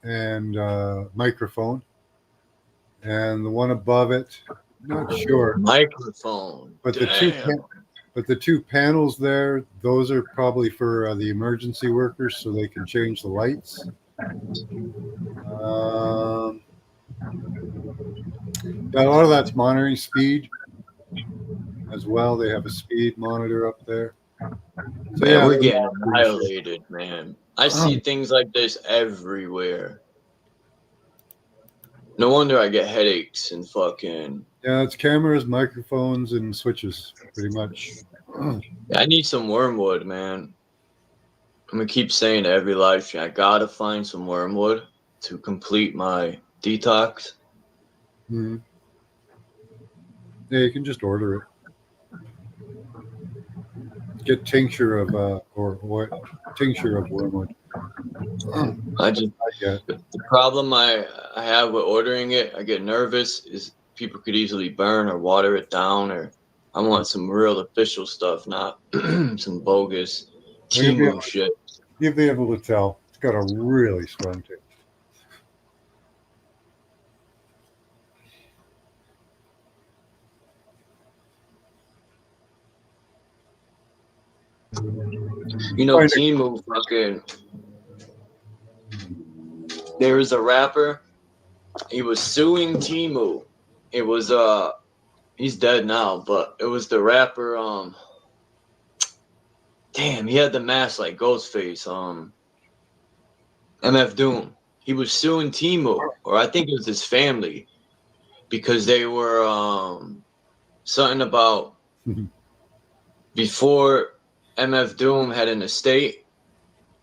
and microphone. And the one above it, not sure. Microphone. But Damn. the two panels there, those are probably for the emergency workers, so they can change the lights. Yeah, a lot of that's monitoring speed as well. They have a speed monitor up there. So, Man, yeah, we're getting annihilated, man. I see Um, things like this everywhere. No wonder I get headaches and fucking. yeah, it's cameras, microphones, and switches, pretty much. I need some wormwood, man. I'm gonna keep saying it every live stream. I gotta find some wormwood to complete my detox. Mhm. Yeah, you can just order it. Get tincture of or what tincture of wormwood. I just Yeah. the problem I have with ordering it, I get nervous, is people could easily burn or water it down, or I want some real official stuff, not some bogus Well, Timu shit. you'll be able to tell. It's got a really strong taste. You know, Find it. Timu fucking. There was a rapper. He was suing Timu. It was he's dead now, but it was the rapper. Damn, he had the mask like Ghostface. MF Doom. He was suing Timu, or I think it was his family, because they were something about before MF Doom had an estate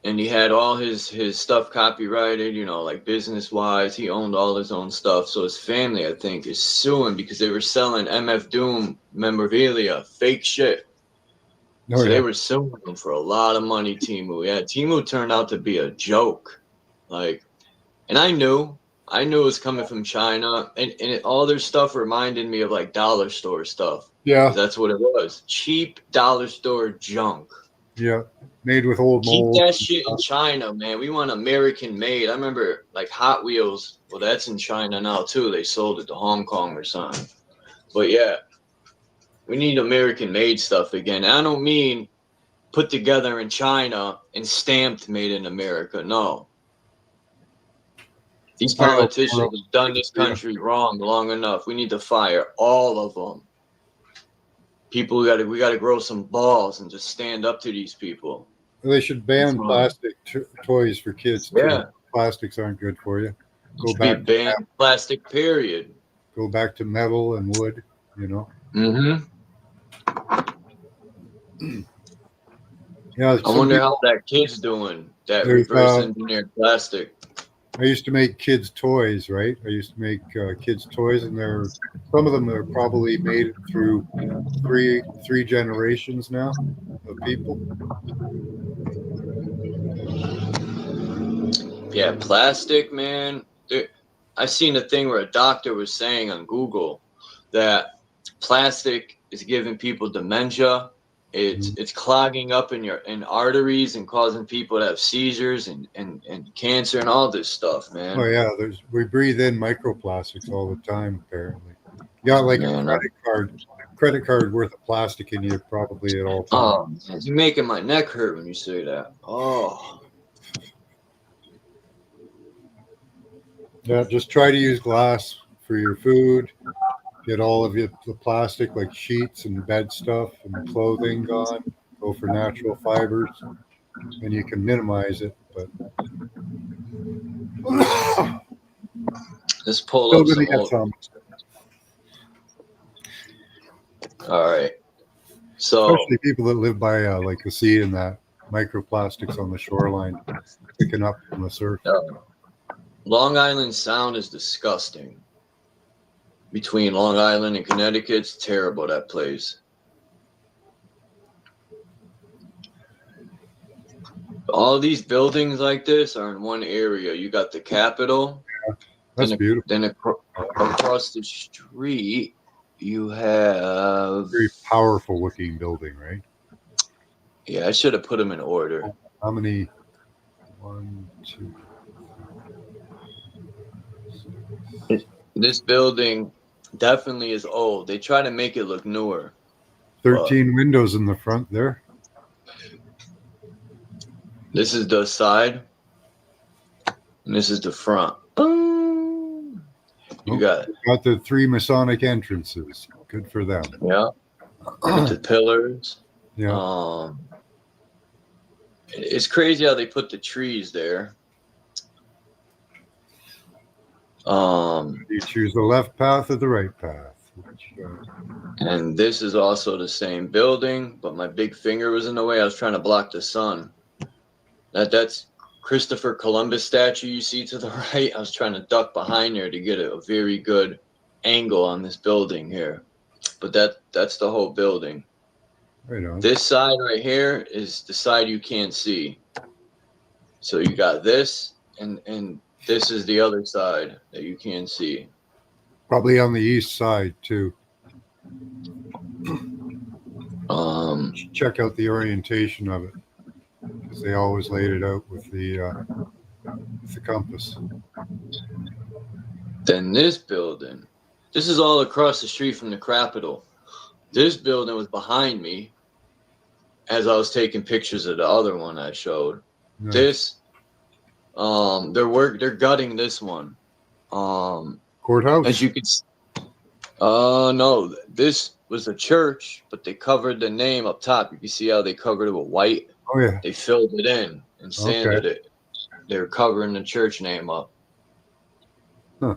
and he had all his stuff copyrighted, you know, like business wise. He owned all his own stuff. So his family, I think, is suing because they were selling MF Doom memorabilia, fake shit. Oh, So yeah. they were suing him for a lot of money, Timu. Yeah, Timu turned out to be a joke. Like, and I knew it was coming from China, and all their stuff reminded me of like dollar store stuff. Yeah. 'Cause that's what it was. Cheap dollar store junk. Yeah. Made with old Keep molds. that shit in China, man. We want American made. I remember like Hot Wheels. Well, that's in China now too. They sold it to Hong Kong or something. But yeah, we need American made stuff again. I don't mean put together in China and stamped made in America. No. These politicians have done this country wrong long enough. We need to fire all of them. People, we got to grow some balls and just stand up to these people. They should ban plastic toys for kids too. Yeah, plastics aren't good for you. Go Should be back, banned plastic, period. go back to metal and wood. You know. Mm-hmm. Yeah, I some wonder people. how that kid's doing. That There's. reverse engineered plastic. I used to make kids' toys, right? I used to make kids' toys, and some of them are probably made through three generations now of people. Yeah, plastic, man. I seen a thing where a doctor was saying on Google that plastic is giving people dementia. It's clogging up in arteries and causing people to have seizures and cancer and all this stuff, Oh man. yeah, we breathe in microplastics all the time. Apparently, you got like a Man, credit card worth of plastic in you probably at all times. oh, it's making my neck hurt when you say that. Oh, Yeah, just try to use glass for your food. Get all of the plastic like sheets and bed stuff and clothing gone. Go for natural fibers, and you can minimize it. But let's pull still up gonna some get old. some, All right, so especially people that live by like the sea and that microplastics on the shoreline picking up from the surf. Long Island Sound is disgusting. Between Long Island and Connecticut, it's terrible, that place. All these buildings like this are in one area. You got the Capitol. That's beautiful. Then across the street, you have. Very powerful looking building, right? Yeah, I should have put them in order. How many? 1, 2. This building definitely is old. They try to make it look newer. 13 windows in the front there. This is the side, and this is the front. Boom. You got the 3 Masonic entrances. Good for them. yeah, the pillars. Yeah. It's crazy how they put the trees there. You choose the left path or the right path. And this is also the same building, but my big finger was in the way. I was trying to block the sun. That's Christopher Columbus statue you see to the right. I was trying to duck behind there to get a very good angle on this building here. But that's the whole building. Right on. This side right here is the side you can't see. So you got this, and this is the other side that you can't see. Probably on the east side too. Check out the orientation of it, because they always laid it out with the compass. Then this building, this is all across the street from the Capitol. This building was behind me as I was taking pictures of the other one I showed. Nice. This, they're gutting this one. Courthouse. As you can see, no, this was a church, but they covered the name up top. You can see how they covered it with white. Oh yeah. They filled it in and sanded it. They were covering the church name up. Huh.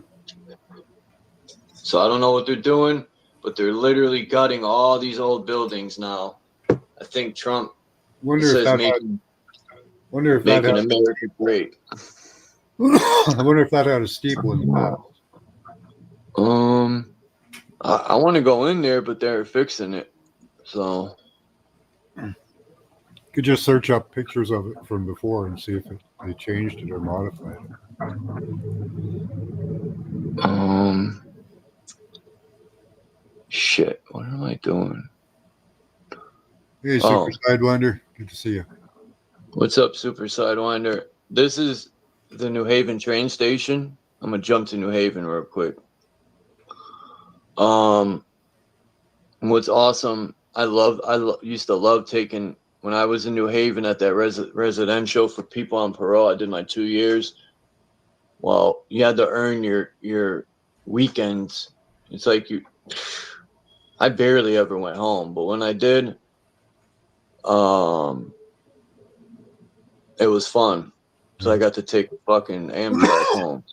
So I don't know what they're doing, but they're literally gutting all these old buildings now. I think Trump says making America great. I wonder if that had a steeple in the past. I want to go in there, but they're fixing it. So Could just search up pictures of it from before and see if they changed it or modified it. Shit, what am I doing? Hey, Super Sidewinder, good to see you. What's up, Super Sidewinder? This is the New Haven train station. I'm gonna jump to New Haven real quick. What's awesome? I used to love taking when I was in New Haven at that residential for people on parole. I did my 2 years. Well, you had to earn your weekends. It's like I barely ever went home, but when I did, it was fun. So I got to take a fucking Amtrak home.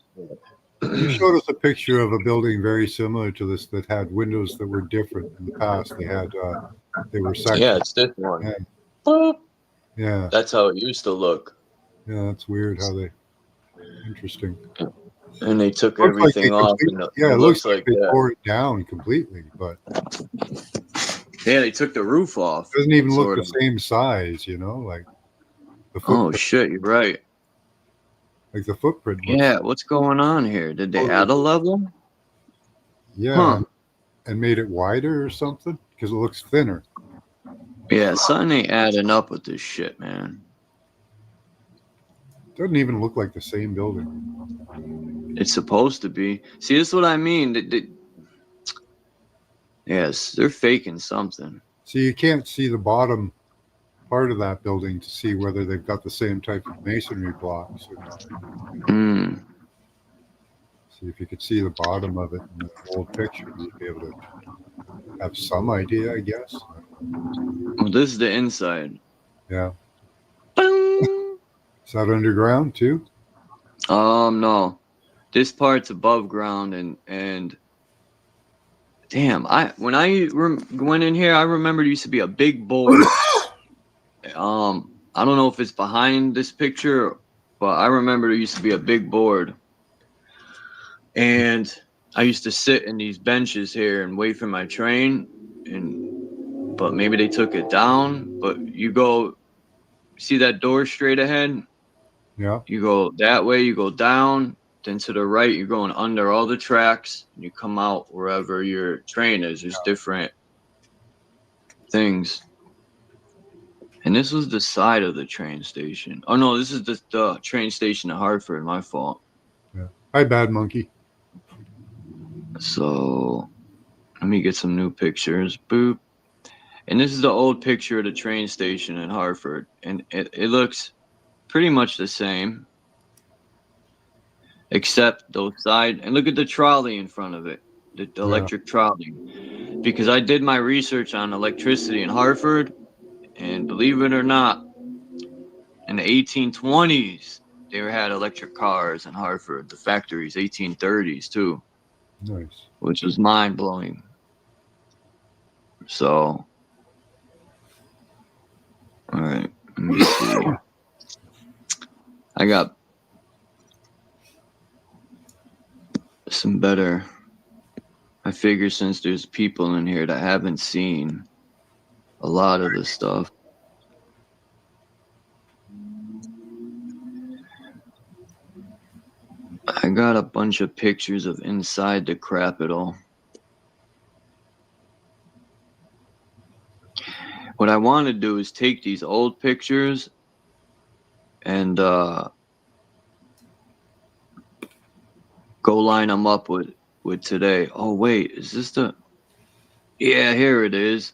You showed us a picture of a building very similar to this that had windows that were different in the past. They were sections. Yeah, it's this one. Yeah. Boop. Yeah. That's how it used to look. Yeah, that's weird how they. Interesting. And they took Looks like everything they off. complete- And yeah, it looks like they that. tore it down completely, but Yeah, they took the roof off. it doesn't even look sort the of. same size, you know, like the Oh footprint. shit, you're right. Like the footprint. Looks, Yeah, what's going on here? Did they add a level? yeah, Huh. and made it wider or something because it looks thinner. Yeah, something ain't adding up with this shit, man. Doesn't even look like the same building. It's supposed to be. See, this is what I mean. Yes, they're faking something. So you can't see the bottom part of that building to see whether they've got the same type of masonry blocks or not. Mm. See if you could see the bottom of it in the old picture, you'd be able to have some idea, I guess. Well, this is the inside. Yeah. Boom. Is that underground too? No. This part's above ground and damn, when I went in here, I remember there used to be a big board. I don't know if it's behind this picture, but I remember there used to be a big board. And I used to sit in these benches here and wait for my train, but maybe they took it down. But you go, see that door straight ahead? Yeah. You go that way, you go down, then to the right, you're going under all the tracks, and you come out wherever your train is. There's different things. And this was the side of the train station. Oh no, this is the train station in Hartford, my fault. Yeah. Hi, Bad Monkey. So let me get some new pictures. Boop. And this is the old picture of the train station in Hartford. And it looks pretty much the same. Except those side. And look at the trolley in front of it. The electric trolley. Because I did my research on electricity in Hartford. And believe it or not, in the 1820s, they had electric cars in Hartford. The factories, 1830s too. Nice. Which was mind-blowing. So, all right, let me see. I got some better. I figure since there's people in here that haven't seen a lot of this stuff. I got a bunch of pictures of inside the Capitol. What I want to do is take these old pictures and go line them up with today. Oh wait, is this the? Yeah, here it is.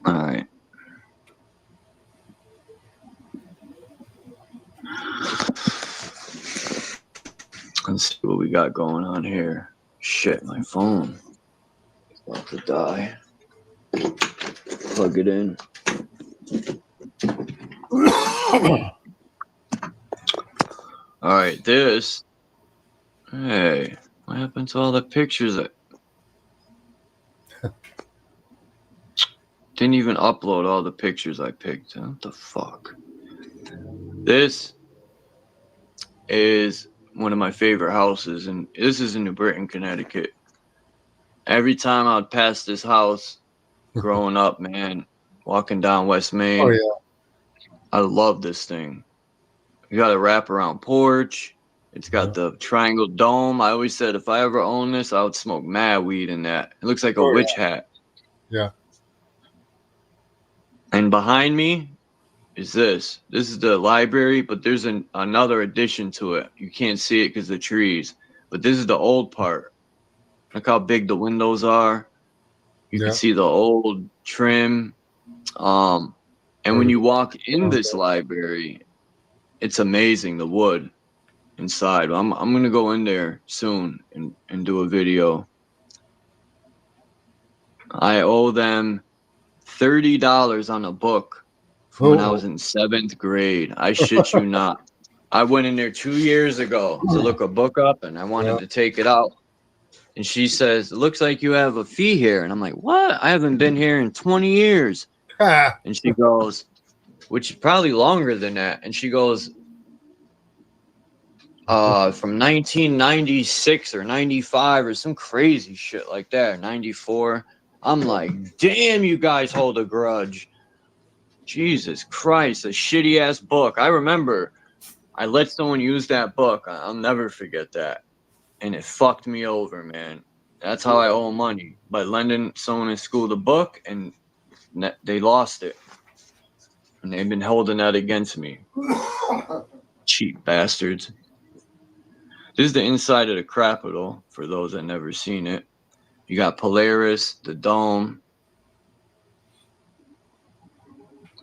All right. Let's see what we got going on here. Shit, my phone is about to die. Plug it in. All right, this. Hey, what happened to all the pictures? Didn't even upload all the pictures I picked. What the fuck? This is one of my favorite houses, and this is in New Britain, Connecticut. Every time I'd pass this house growing up, man, walking down West Main, Oh, yeah. I love this thing. You got a wraparound porch. It's got the triangle dome. I always said if I ever own this, I would smoke mad weed in that. It looks like a witch hat. Yeah. And behind me is this. This is the library, but there's another addition to it. You can't see it because of the trees. But this is the old part. Look how big the windows are. You can see the old trim. And when you walk in this library, it's amazing, the wood inside. I'm gonna go in there soon and do a video. I owe them $30 on a book from when I was in 7th grade. I shit you not. I went in there 2 years ago to look a book up, and I wanted to take it out. And she says, "It looks like you have a fee here." And I'm like, "What? I haven't been here in 20 years." And she goes, which is probably longer than that. And she goes, from 1996 or 95 or some crazy shit like that, 94. I'm like, damn, you guys hold a grudge. Jesus Christ, a shitty ass book. I remember I let someone use that book. I'll never forget that. And it fucked me over, man. That's how I owe money, by lending someone in school the book, and they lost it. And they've been holding that against me. Cheap bastards. This is the inside of the Capitol, for those that never seen it. You got Polaris, the dome.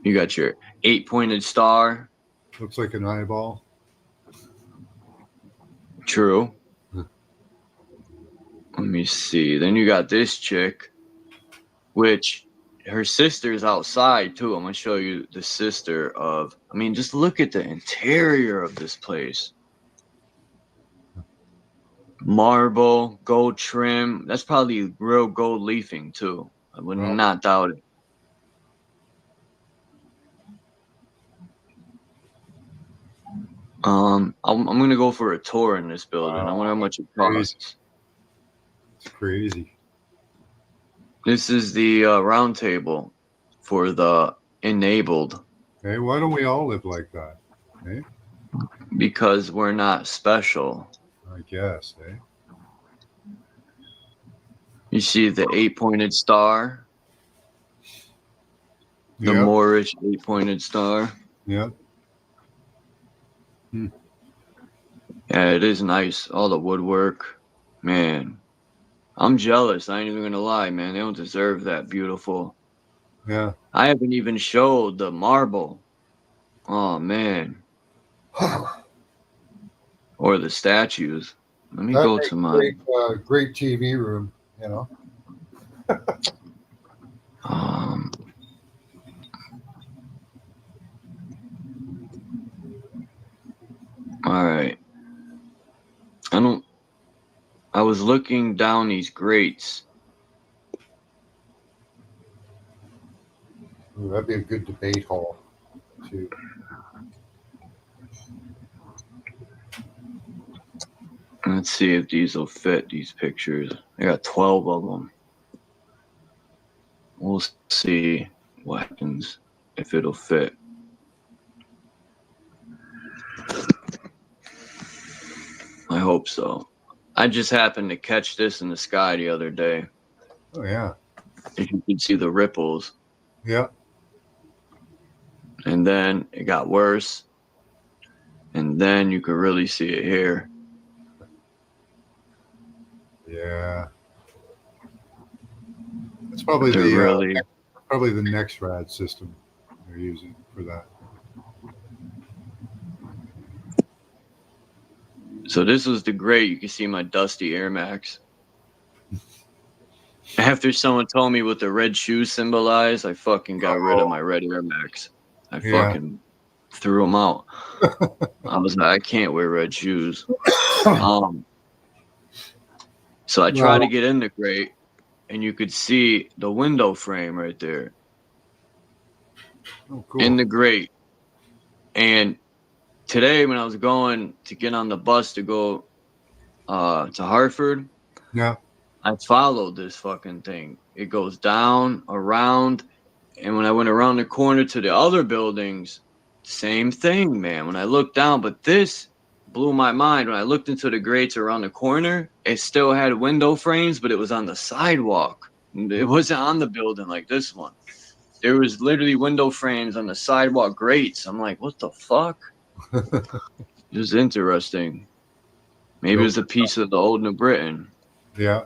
You got your 8-pointed star. Looks like an eyeball. True. Let me see. Then you got this chick, which her sister's outside too. I'm going to show you the sister of, I mean, just look at the interior of this place. Marble, gold trim. That's probably real gold leafing too. I would not doubt it. I'm gonna go for a tour in this building. I wonder how much it costs. It's crazy. This is the round table for the enabled. Hey, why don't we all live like that? Hey? Because we're not special. I guess, eh? You see the 8-pointed star? The Moorish 8-pointed star? Yeah. Yeah, it is nice. All the woodwork. Man, I'm jealous. I ain't even gonna lie, man. They don't deserve that beautiful. Yeah. I haven't even showed the marble. Oh, man. Or the statues. Let me go to my great TV room, you know. All right. I was looking down these grates. Ooh, that'd be a good debate hall, too. Let's see if these will fit, these pictures. I got 12 of them. We'll see what happens, if it'll fit. I hope so. I just happened to catch this in the sky the other day. Oh, yeah. If you could see the ripples. Yeah. And then it got worse. And then you could really see it here. Yeah. It's probably probably the next rad system they're using for that. So this was the grate. You can see my dusty Air Max. After someone told me what the red shoes symbolize, I fucking got rid of my red Air Max. I fucking threw them out. I was like, I can't wear red shoes. So I tried to get in the grate, and you could see the window frame right there. Oh, cool. In the grate. And today, when I was going to get on the bus to go to Hartford, I followed this fucking thing. It goes down, around, and when I went around the corner to the other buildings, same thing, man. When I looked down, but this blew my mind. When I looked into the grates around the corner, it still had window frames, but it was on the sidewalk. It wasn't on the building like this one. There was literally window frames on the sidewalk grates. I'm like, what the fuck? It was interesting. Maybe it was a piece of the old New Britain. Yeah,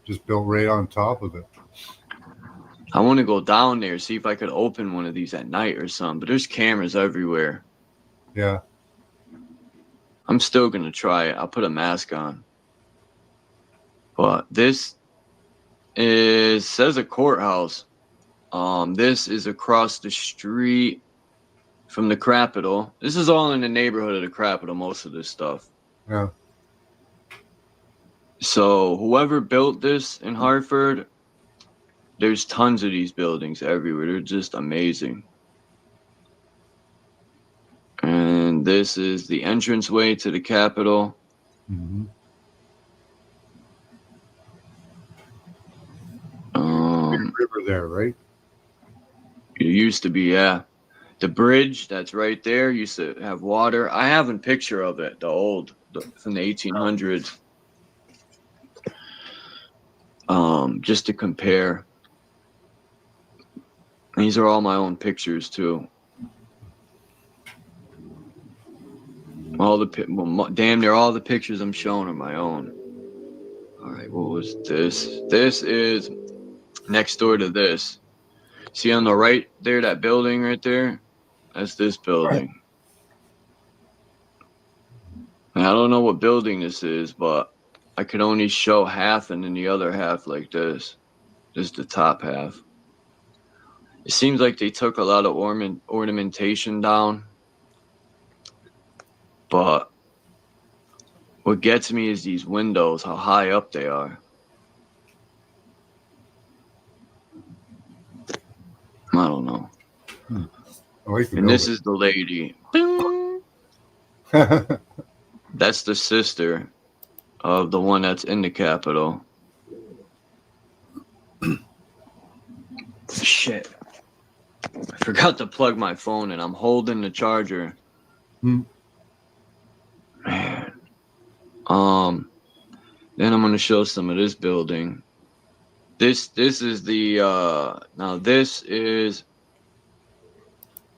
just built right on top of it. I want to go down there, see if I could open one of these at night or something, but there's cameras everywhere. Yeah. I'm still going to try it. I'll put a mask on. But this says a courthouse. This is across the street from the Capitol. This is all in the neighborhood of the Capitol, most of this stuff. Yeah. So whoever built this in Hartford, there's tons of these buildings everywhere. They're just amazing. And this is the entranceway to the Capitol. Mm-hmm. Big river there, right? It used to be, yeah. The bridge that's right there used to have water. I have a picture of it, from the 1800s. Just to compare. These are all my own pictures too. Damn near all the pictures I'm showing are my own. All right, what was this? This is next door to this. See on the right there, that building right there? That's this building. And I don't know what building this is, but I could only show half and then the other half like this. This is the top half. It seems like they took a lot of ornamentation down. But what gets me is these windows, how high up they are. I don't know. I like the And this is the lady. That's the sister of the one that's in the Capitol. Shit. I forgot to plug my phone and I'm holding the charger. Man. Then I'm gonna show some of this building. This is the now this is,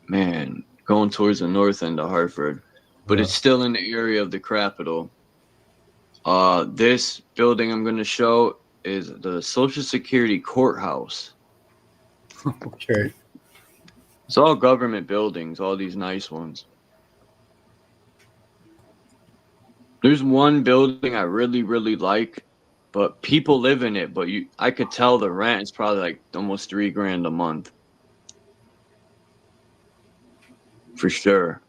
man, going towards the north end of Hartford, but it's still in the area of the Capitol. This building I'm gonna show is the Social Security Courthouse. Okay. It's all government buildings, all these nice ones. There's one building I really, really like, but people live in it, but I could tell the rent is probably like almost $3,000 a month. For sure.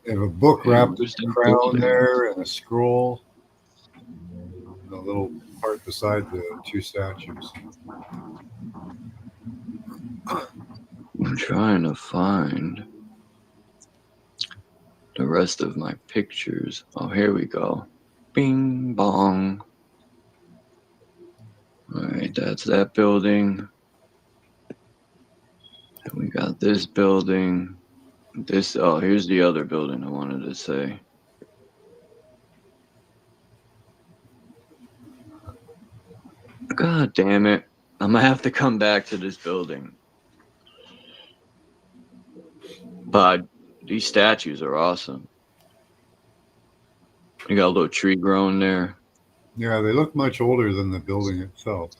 They have a book wrapped in a crown there and a scroll. The little part beside the two statues. I'm trying to find the rest of my pictures. Oh, here we go. Bing bong. All right, that's that building. And we got this building. Here's the other building I wanted to say. God damn it. I'm gonna have to come back to this building. But these statues are awesome. You got a little tree growing there. Yeah, they look much older than the building itself.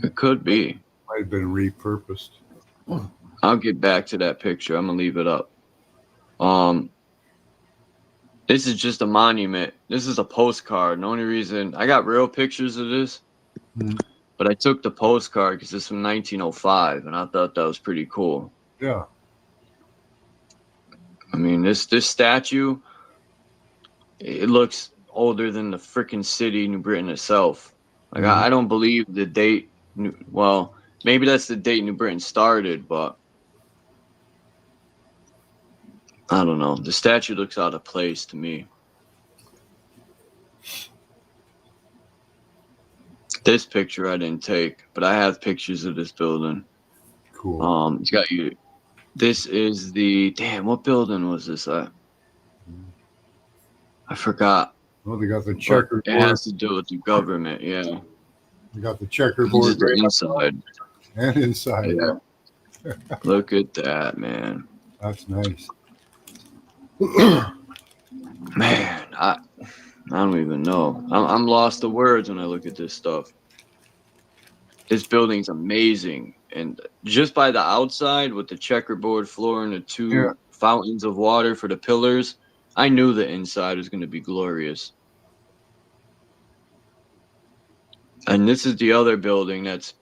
It could be. Might have been repurposed. I'll get back to that picture. I'm gonna leave it up. This is just a monument. This is a postcard. The only reason I got real pictures of this, but I took the postcard because it's from 1905, and I thought that was pretty cool. Yeah. I mean, this statue, it looks older than the freaking city, New Britain itself. Like I don't believe the date. Well, maybe that's the date New Britain started, but I don't know. The statue looks out of place to me. This picture I didn't take, but I have pictures of this building. Cool. It's got you. This is the what building was this at? I forgot. Well, they got the checkerboard. It has to do with the government, yeah. They got the checkerboard right inside. And inside. Yeah. Look at that, man. That's nice. Man, I don't even know. I'm lost of words when I look at this stuff. This building's amazing, and just by the outside with the checkerboard floor and the Yeah. two fountains of water for the pillars, I knew the inside was going to be glorious. And this is the other building that's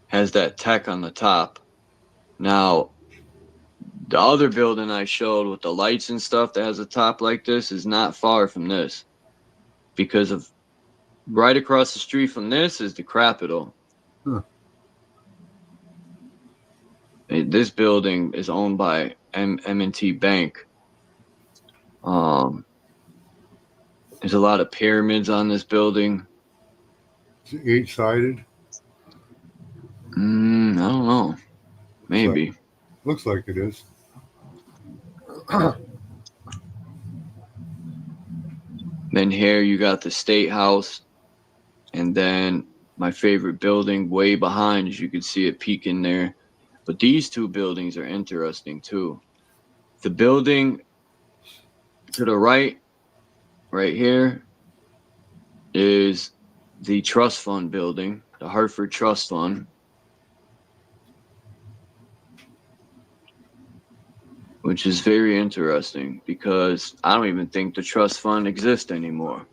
has that tech on the top. Now, the other building I showed with the lights and stuff that has a top like this is not far from this, because of right across the street from this is the Capitol. Huh. This building is owned by M&T Bank. There's a lot of pyramids on this building. Is it 8-sided? I don't know. Maybe. Looks like it is. Then here you got the State House, and then my favorite building way behind, as you can see it peeking there. But these two buildings are interesting too. The building to the right here, is the trust fund building, the Hartford Trust Fund, which is very interesting because I don't even think the trust fund exists anymore.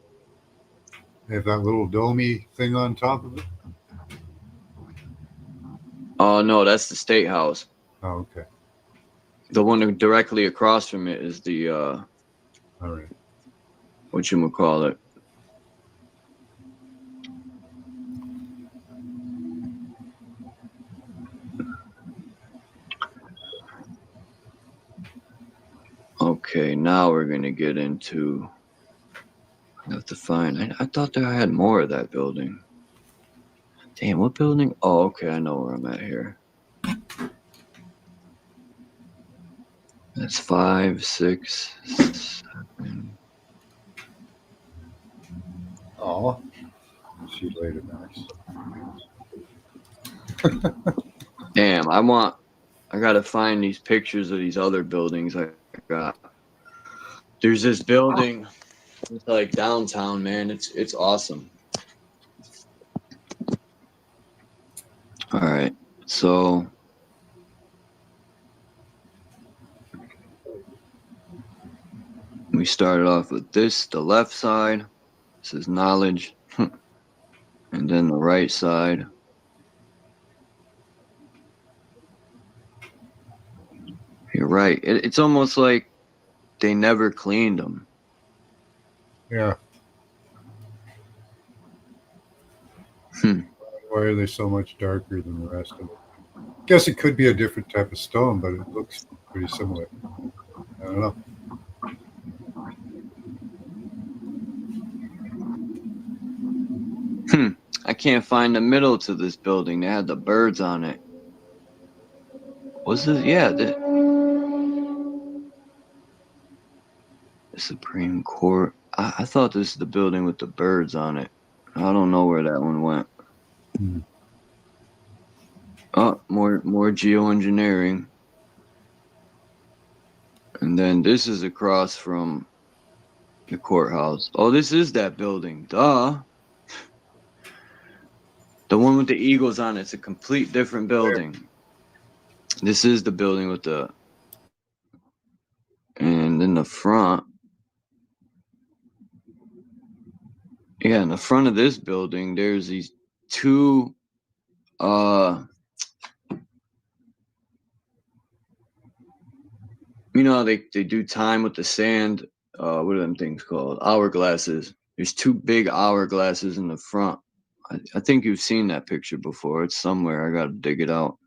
They have that little domey thing on top of it. Oh no, that's the State House. Oh, okay. The one directly across from it is the All right. whatchamacallit. Okay, now we're gonna get into. I have to find. I thought that I had more of that building. Damn, what building? Oh, okay, I know where I'm at here. That's 5, 6, 7. Oh, she laid it nice. Damn, I gotta find these pictures of these other buildings I got. There's this building, it's like downtown, man. It's awesome. All right, so we started off with this, the left side. This is knowledge, and then the right side. You're right. It's almost like they never cleaned them. Yeah. Why are they so much darker than the rest of it? Guess it could be a different type of stone, but it looks pretty similar. I don't know. I can't find the middle to this building. They had the birds on it. Was this? Yeah. The Supreme Court. I thought this is the building with the birds on it. I don't know where that one went. Oh, more geoengineering. And then this is across from the courthouse. Oh, this is that building. Duh. The one with the eagles on it. It's a complete different building. This is the building with the... And in the front... Yeah, in the front of this building, there's these two... You know how they do time with the sand? What are them things called? Hourglasses. There's two big hourglasses in the front. I think you've seen that picture before. It's somewhere. I gotta dig it out.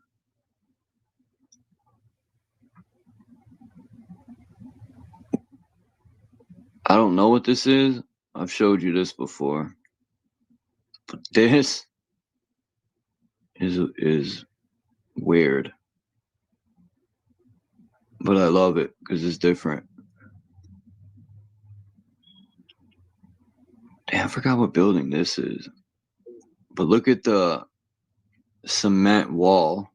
I don't know what this is. I've showed you this before. But this is weird. But I love it because it's different. Damn, I forgot what building this is. But look at the cement wall.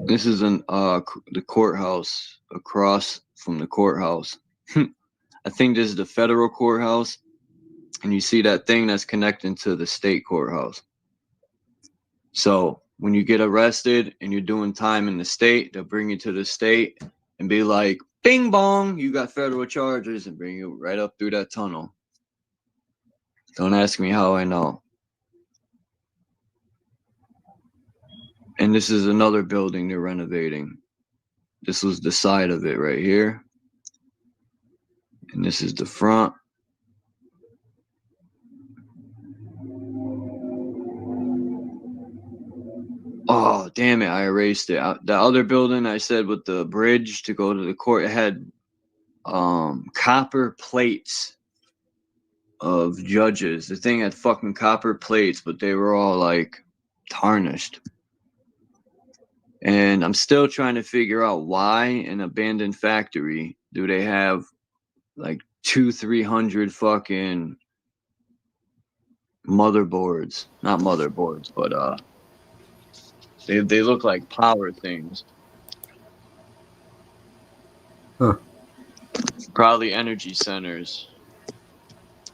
This is the courthouse across from the courthouse. I think this is the federal courthouse, and you see that thing that's connecting to the state courthouse. So when you get arrested and you're doing time in the state, they'll bring you to the state and be like, bing bong, you got federal charges, and bring you right up through that tunnel. Don't ask me how I know. And this is another building they're renovating. This was the side of it right here. And this is the front. Oh, damn it, I erased it. The other building I said with the bridge to go to the court, it had copper plates of judges. The thing had fucking copper plates, but they were all like tarnished. And I'm still trying to figure out why an abandoned factory do they have like 200-300 fucking motherboards. Not motherboards, but they look like power things. Huh. Probably energy centers.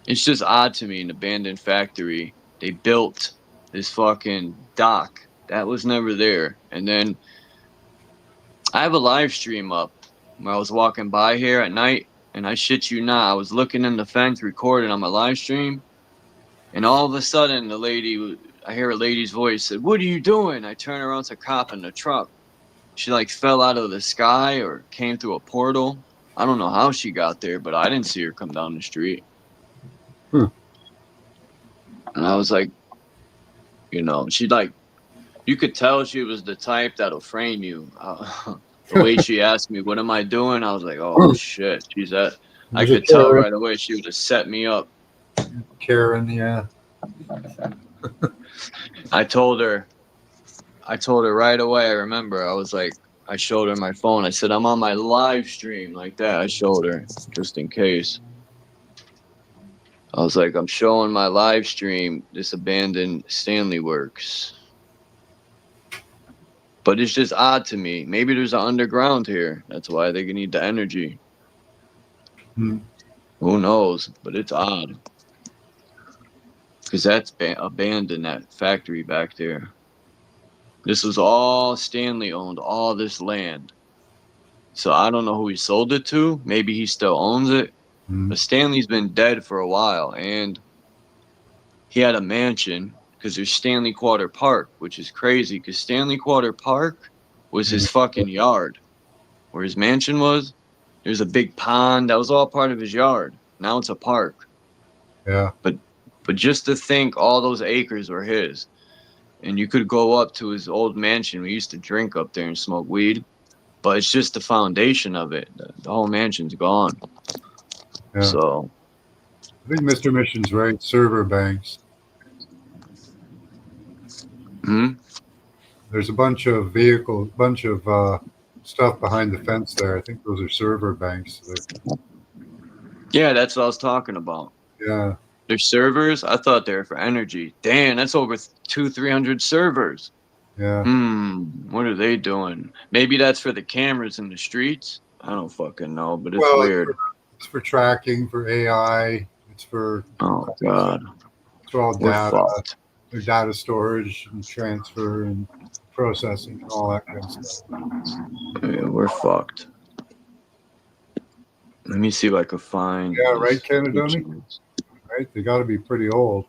It's just odd to me, an abandoned factory. They built this fucking dock. That was never there. And then I have a live stream up where I was walking by here at night, and I shit you not, I was looking in the fence recording on my live stream, and all of a sudden I hear a lady's voice said, "What are you doing?" I turn around, it's a cop in the truck. She like fell out of the sky or came through a portal. I don't know how she got there, but I didn't see her come down the street. Hmm. And I was like, she like, you could tell she was the type that'll frame you. The way she asked me, "What am I doing?" I was like, "Oh shit, she's at." I could tell right away she would have set me up. Karen, yeah. I told her right away. I remember. I was like, I showed her my phone. I said, "I'm on my live stream," like that. I showed her just in case. I was like, "I'm showing my live stream. This abandoned Stanley Works." But it's just odd to me. Maybe there's an underground here. That's why they need the energy. Hmm. Who knows? But it's odd. Because that's abandoned, that factory back there. This was all Stanley owned, all this land. So I don't know who he sold it to. Maybe he still owns it. Hmm. But Stanley's been dead for a while. And he had a mansion because there's Stanley Quarter Park, which is crazy because Stanley Quarter Park was his fucking yard. Where his mansion was, there's a big pond. That was all part of his yard. Now it's a park. Yeah. But just to think all those acres were his. And you could go up to his old mansion. We used to drink up there and smoke weed. But it's just the foundation of it. The whole mansion's gone. Yeah. So I think Mr. Mission's right. Server banks. There's a bunch of stuff behind the fence there. I think those are server banks. yeah, that's what I was talking about. Yeah. Their servers, I thought they were for energy. Damn, that's over 200-300 servers. Yeah. What are they doing? Maybe that's for the cameras in the streets. I don't fucking know, but it's Well, weird. It's for tracking, for AI. It's for God. It's all We're data. fucked. Data storage and transfer and processing and all that kind of stuff. Yeah, we're fucked. Let me see if I can find. Yeah, right, Canadoni? Right? They got to be pretty old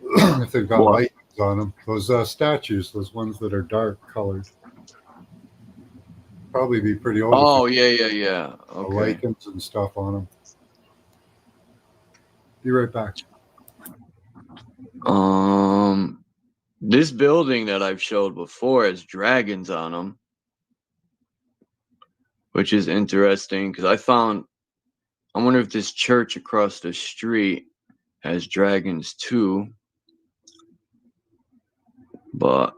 if they've got lights on them. Those statues, those ones that are dark colored, probably be pretty old. Oh, yeah. Okay. Lichens and stuff on them. Be right back. This building that I've showed before has dragons on them, which is interesting because I wonder if this church across the street has dragons too. But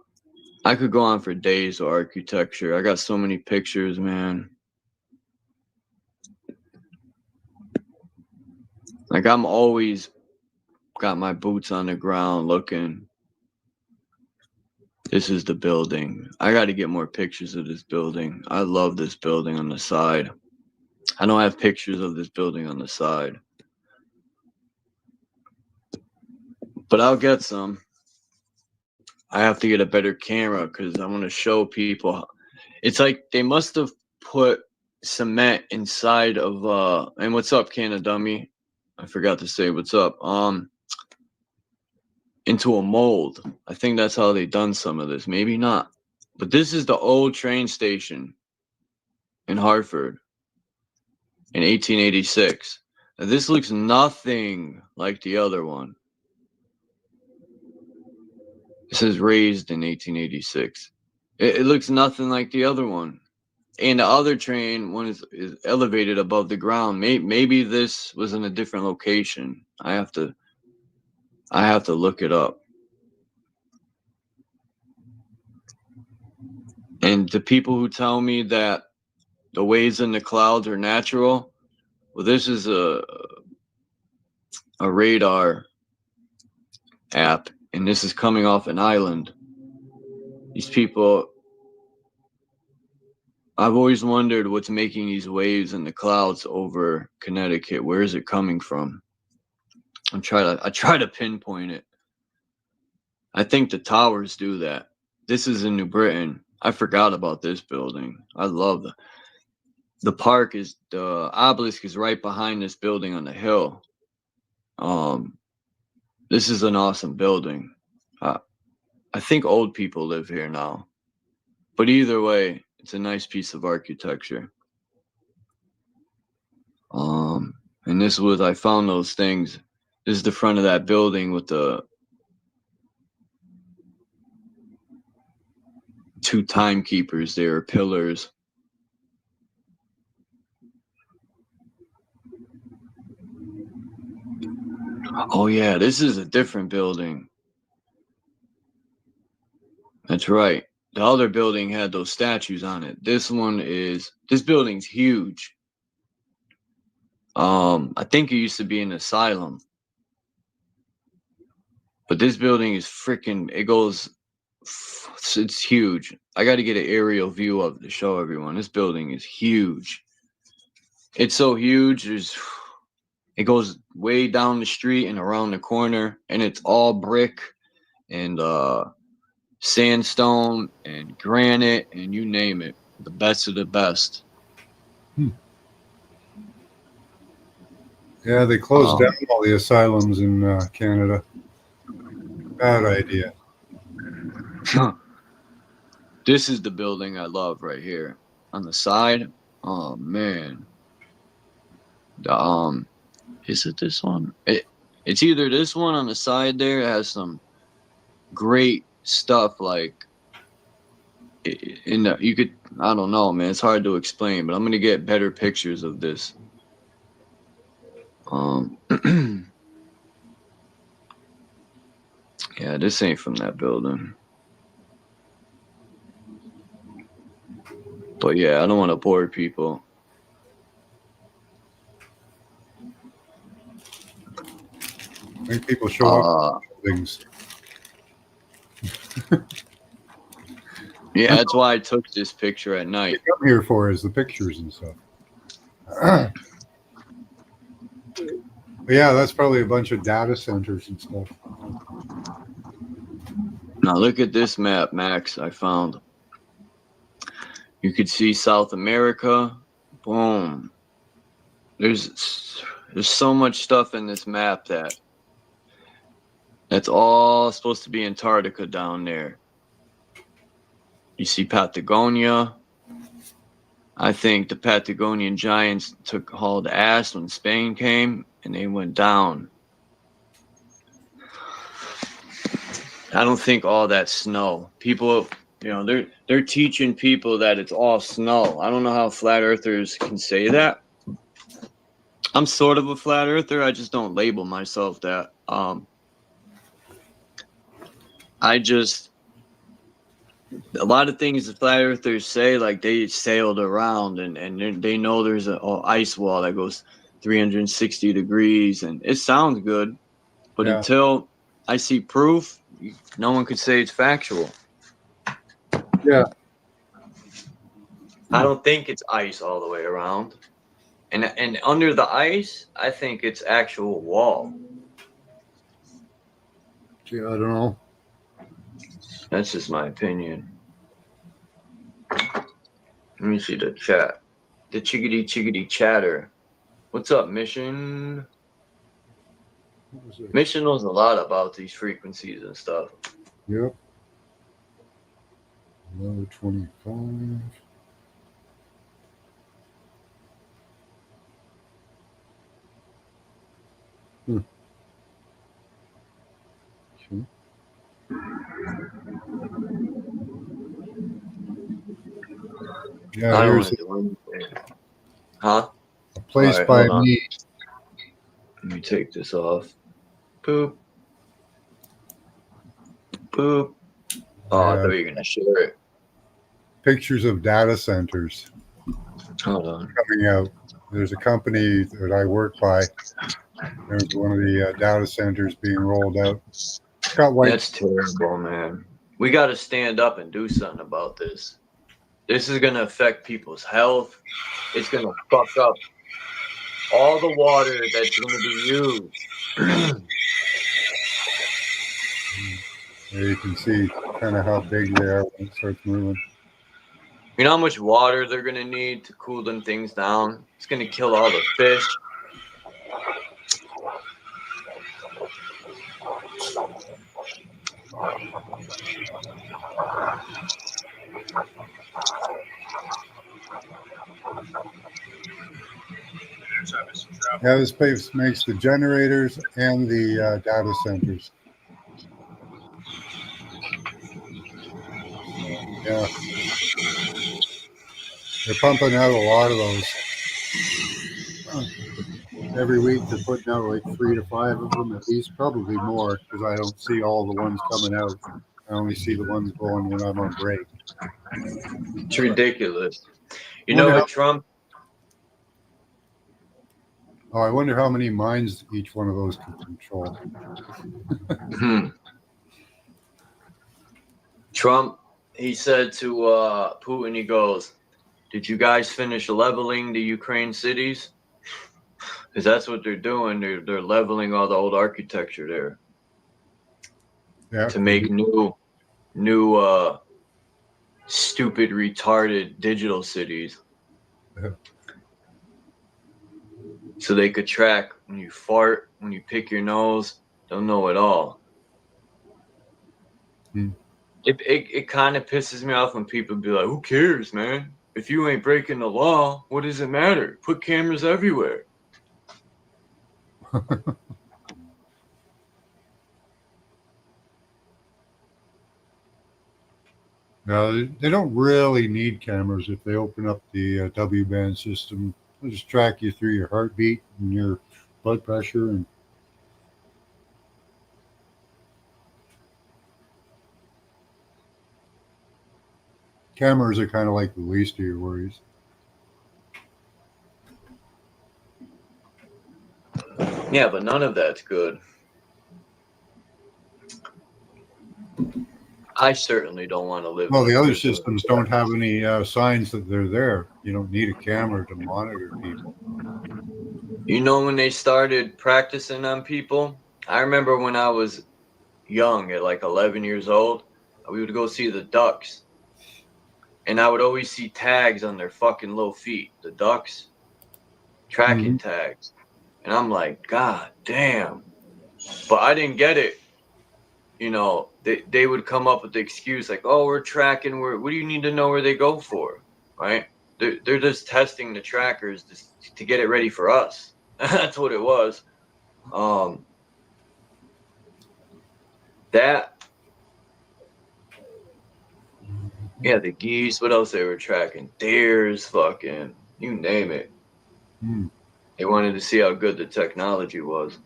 I could go on for days of architecture. I got so many pictures, man. Like I'm always got my boots on the ground looking. This is the building. I got to get more pictures of this building. I love this building on the side. I don't have pictures of this building on the side, but I'll get some. I have to get a better camera because I want to show people. It's like they must have put cement inside of and what's up, Canada Dummy? I forgot to say what's up. Into a mold. I think that's how they done some of this. Maybe not. But this is the old train station in Hartford in 1886. Now, this looks nothing like the other one. This is raised in 1886. It looks nothing like the other one. And the other train one is elevated above the ground. Maybe this was in a different location. I have to look it up. And the people who tell me that the waves in the clouds are natural, well, this is a radar app, and this is coming off an island. These people, I've always wondered what's making these waves in the clouds over Connecticut. Where is it coming from? I try to pinpoint it. I think the towers do that. This is in New Britain. I forgot about this building. I love the park. Is the obelisk is right behind this building on the hill. This is an awesome building. I think old people live here now, but either way, it's a nice piece of architecture. And this was, I found those things. This is the front of that building with the 2 timekeepers there, pillars. Oh yeah, this is a different building. That's right. The other building had those statues on it. This building's huge. I think it used to be an asylum. But this building is freaking, it's huge. I got to get an aerial view of it to show everyone. This building is huge. It's so huge. It goes way down the street and around the corner, and it's all brick and sandstone and granite and you name it. The best of the best. Yeah, they closed down all the asylums in Canada. Bad idea. This is the building I love right here on the side. Oh man. Is it this one? It's either this one on the side there. It has some great stuff like I don't know, man. It's hard to explain, but I'm gonna get better pictures of this. Yeah, this ain't from that building. But yeah, I don't want to bore people. Make people show up things. Yeah, that's why I took this picture at night. What I'm here for is the pictures and stuff. But yeah, that's probably a bunch of data centers and stuff. Now look at this map, Max, I found. You could see South America. Boom. There's so much stuff in this map that's all supposed to be Antarctica down there. You see Patagonia. I think the Patagonian giants hauled ass when Spain came and they went down. I don't think all that snow. People, they're teaching people that it's all snow. I don't know how flat earthers can say that. I'm sort of a flat earther. I just don't label myself that. A lot of things the flat earthers say, like they sailed around and they know there's an ice wall that goes 360 degrees and it sounds good, but until I see proof, no one could say it's factual. Yeah. I don't think it's ice all the way around. And under the ice, I think it's actual wall. Gee, I don't know. That's just my opinion. Let me see the chat. The chickadee chatter. What's up, Mission? What was it? Mission knows a lot about these frequencies and stuff. Yep. Another 25. Hmm. Okay. Yeah, I don't here's want to do anything. Huh? a place Alright, by hold on. me. Let me take this off. Boop. Boop. Oh, I thought you were gonna share it. Pictures of data centers Hold on. coming out. There's a company that I work by. There's one of the data centers being rolled out. It's got white. That's terrible, man. We got to stand up and do something about this. This is gonna affect people's health. It's gonna fuck up all the water that's gonna be used. There you can see kind of how big they are when it starts moving. You know how much water they're gonna need to cool them things down? It's gonna kill all the fish. Yeah, this place makes the generators and the data centers. Yeah. They're pumping out a lot of those. Every week they're putting out like 3 to 5 of them at least, probably more because I don't see all the ones coming out. I only see the ones going when I'm on break. It's ridiculous. You know Wonder what how- Trump? Oh, I wonder how many mines each one of those can control. Trump, he said to Putin, he goes, "Did you guys finish leveling the Ukraine cities? Because that's what they're doing. They're leveling all the old architecture there Yeah, to make new, stupid, retarded digital cities." Yeah. So they could track when you fart, when you pick your nose. They'll know it all. Hmm. It kind of pisses me off when people be like, "Who cares, man? If you ain't breaking the law, what does it matter? Put cameras everywhere." No, they don't really need cameras if they open up the W-band system. They'll just track you through your heartbeat and your blood pressure. And cameras are kind of like the least of your worries. Yeah, but none of that's good. I certainly don't want to live. Well, the with other this. systems don't have any signs that they're there. You don't need a camera to monitor people. You know, when they started practicing on people, I remember when I was young, at like 11 years old, we would go see the ducks. And I would always see tags on their fucking little feet, the ducks, tracking tags. And I'm like, God damn. But I didn't get it. You know, they would come up with the excuse like, "Oh, we're tracking. What do you need to know where they go for?" Right? They're just testing the trackers to get it ready for us. That's what it was. That, yeah, the geese. What else they were tracking? Deers, fucking, you name it. Hmm. They wanted to see how good the technology was.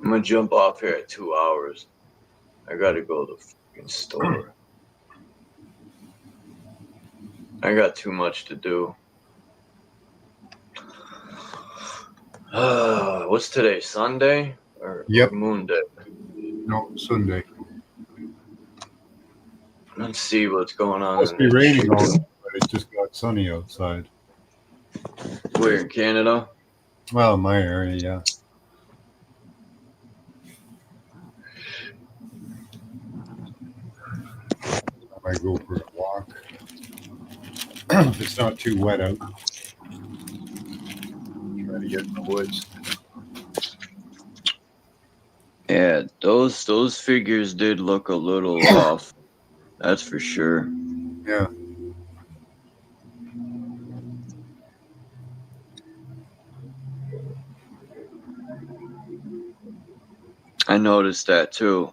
I'm gonna jump off here at 2 hours. I gotta go to the fucking store. I got too much to do. What's today? Sunday? or Yep. moon day. No, Sunday. Let's see what's going on. Must be raining all day, but it just got sunny outside. Where in Canada? Well, in my area, yeah. I might go for a walk. If it's not too wet out. Try to get in the woods. Yeah, those figures did look a little off. That's for sure. Yeah. I noticed that too.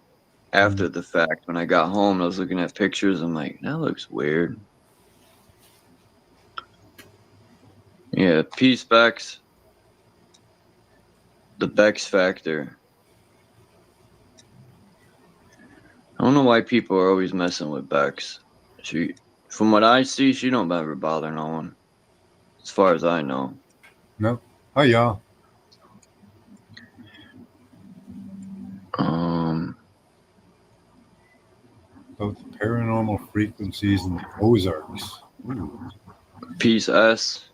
After the fact, when I got home, I was looking at pictures. I'm like, that looks weird. Yeah, peace Bex. The Bex factor. I don't know why people are always messing with Bex. From what I see, she don't ever bother no one. As far as I know. No. Oh, yeah. About the paranormal frequencies in the Ozarks. Ooh. Peace S.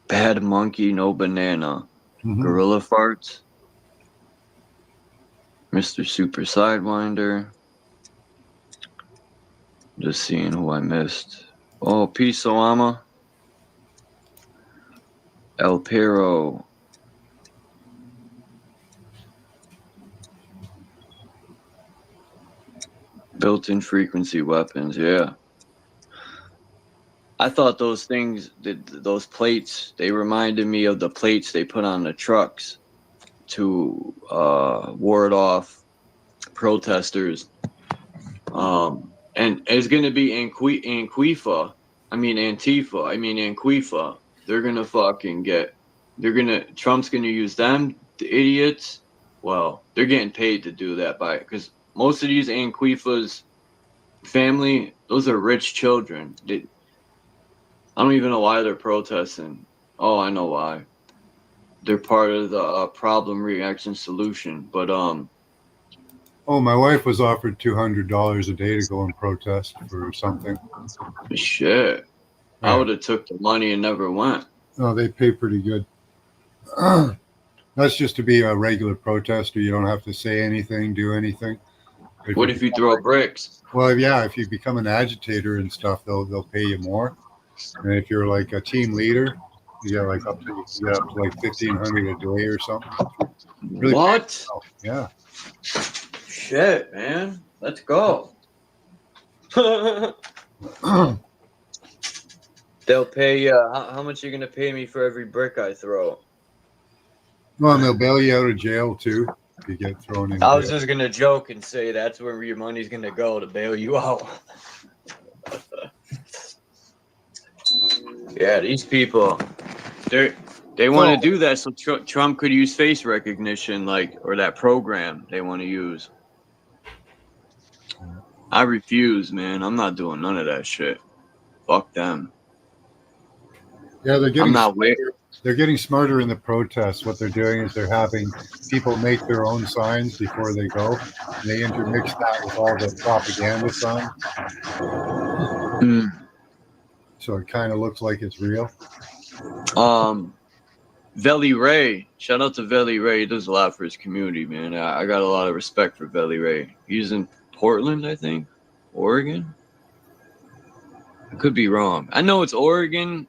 Bad monkey, no banana. Mhm. Gorilla farts. Mr. Super Sidewinder. Just seeing who I missed. Oh, peace, Oama. El Pero. Built-in frequency weapons, yeah. I thought those things, those plates, they reminded me of the plates they put on the trucks to ward off protesters. And it's going to be Antifa. They're going to fucking Trump's going to use them, the idiots. Well, they're getting paid to do that because most of these Antifa's family, those are rich children. I don't even know why they're protesting. Oh, I know why. They're part of the problem reaction solution. But Oh, my wife was offered $200 a day to go and protest for something. shit. I Yeah. would have took the money and never went. Oh, they pay pretty good. That's just to be a regular protester. You don't have to say anything, do anything. What if you throw bricks? Well, yeah, if you become an agitator and stuff, they'll pay you more. And if you're like a team leader, you get like up to like $1,500 a day or something. Really What? Yeah. Shit, man. Let's go. They'll pay you. How much are you gonna pay me for every brick I throw? Well, and they'll bail you out of jail too if you get thrown in. I was jail. just gonna joke and say that's where your money's gonna go to bail you out. Yeah, these people, they want to do that so Trump could use face recognition, or that program they want to use. I refuse, man. I'm not doing none of that shit. Fuck them. Yeah, they're getting smarter in the protests. What they're doing is they're having people make their own signs before they go. And they intermix that with all the propaganda signs. So it kind of looks like it's real. Veli Ray. Shout out to Veli Ray. He does a lot for his community, man. I got a lot of respect for Veli Ray. He's in Portland, I think. Oregon? I could be wrong. I know it's Oregon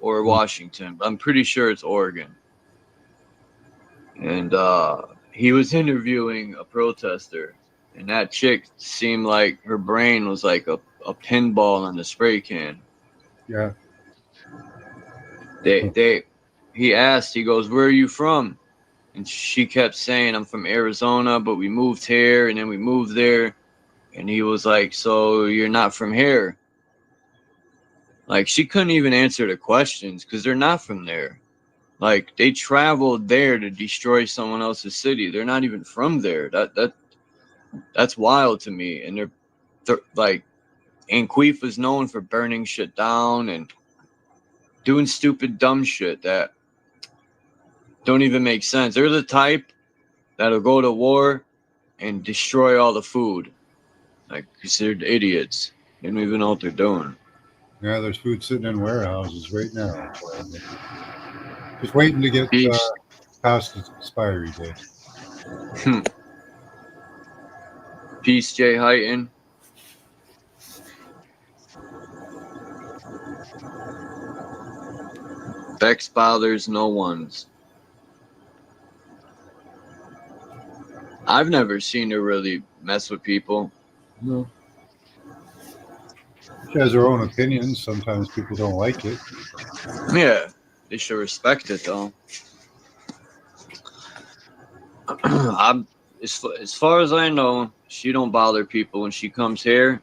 or Washington, but I'm pretty sure it's Oregon. And he was interviewing a protester, and that chick seemed like her brain was like a pinball in a spray can. Yeah. He asked, he goes, "Where are you from?" And she kept saying, "I'm from Arizona, but we moved here and then we moved there." And he was like, "So you're not from here?" Like, she couldn't even answer the questions because they're not from there. Like, they traveled there to destroy someone else's city. They're not even from there. That's wild to me. And they're like, Antifa's known for burning shit down and doing stupid, dumb shit that don't even make sense. They're the type that'll go to war and destroy all the food. Like, considered idiots. They don't even know what they're doing. Yeah, there's food sitting in warehouses right now. Just waiting to get Peace. past its expiry date. Peace, Jay Heighton. Vex bothers no one's. I've never seen her really mess with people. No. She has her own opinions. Sometimes people don't like it. Yeah, they should respect it though. As far as I know, she don't bother people. When she comes here,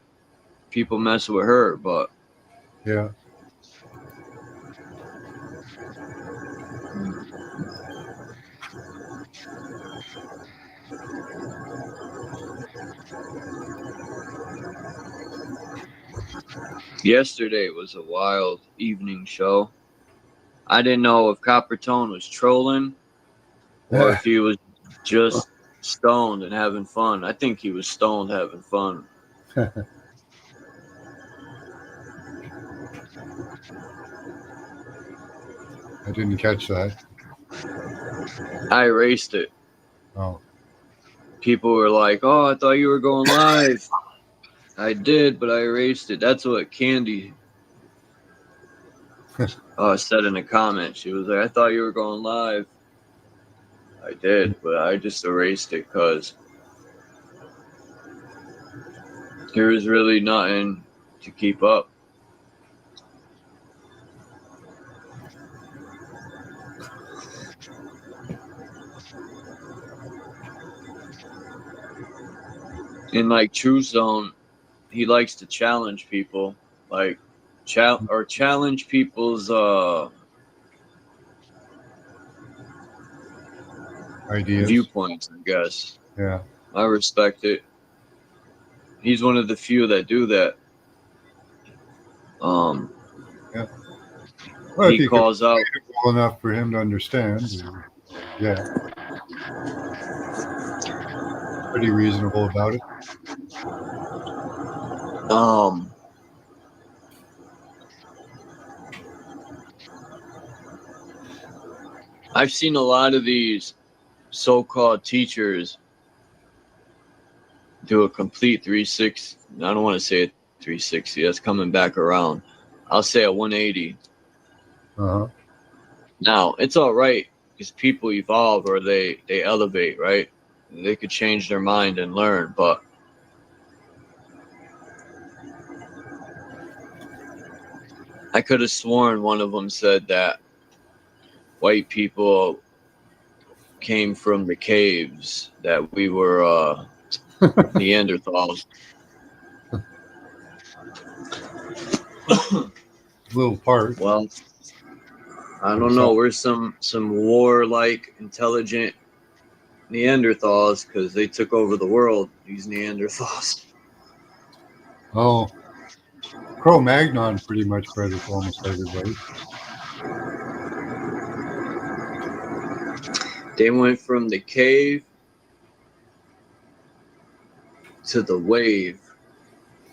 people mess with her. But Yeah. yesterday was a wild evening show. I didn't know if Copper Tone was trolling or if he was just stoned and having fun. I think he was stoned having fun. I didn't catch that. I erased it. Oh. People were like, "Oh, I thought you were going live." I did, but I erased it. That's what Candy said in a comment. She was like, "I thought you were going live." I did, but I just erased it because there was really nothing to keep up. In like True Zone, he likes to challenge people, like challenge people's Ideas. viewpoints, I guess. Yeah. I respect it. He's one of the few that do that. Yeah. Well, if He you calls out. well enough for him to understand. Yeah. Pretty reasonable about it. I've seen a lot of these so-called teachers do a complete 360. I don't want to say a 360. That's coming back around. I'll say a 180. Uh-huh. Now, it's all right because people evolve or they elevate, right? They could change their mind and learn, but I could have sworn one of them said that white people came from the caves, that we were Neanderthals. Little part. Well, I don't know. We're some warlike, intelligent Neanderthals because they took over the world, these Neanderthals. Oh. Cro-Magnon pretty much bred with almost everybody. They went from the cave to the wave.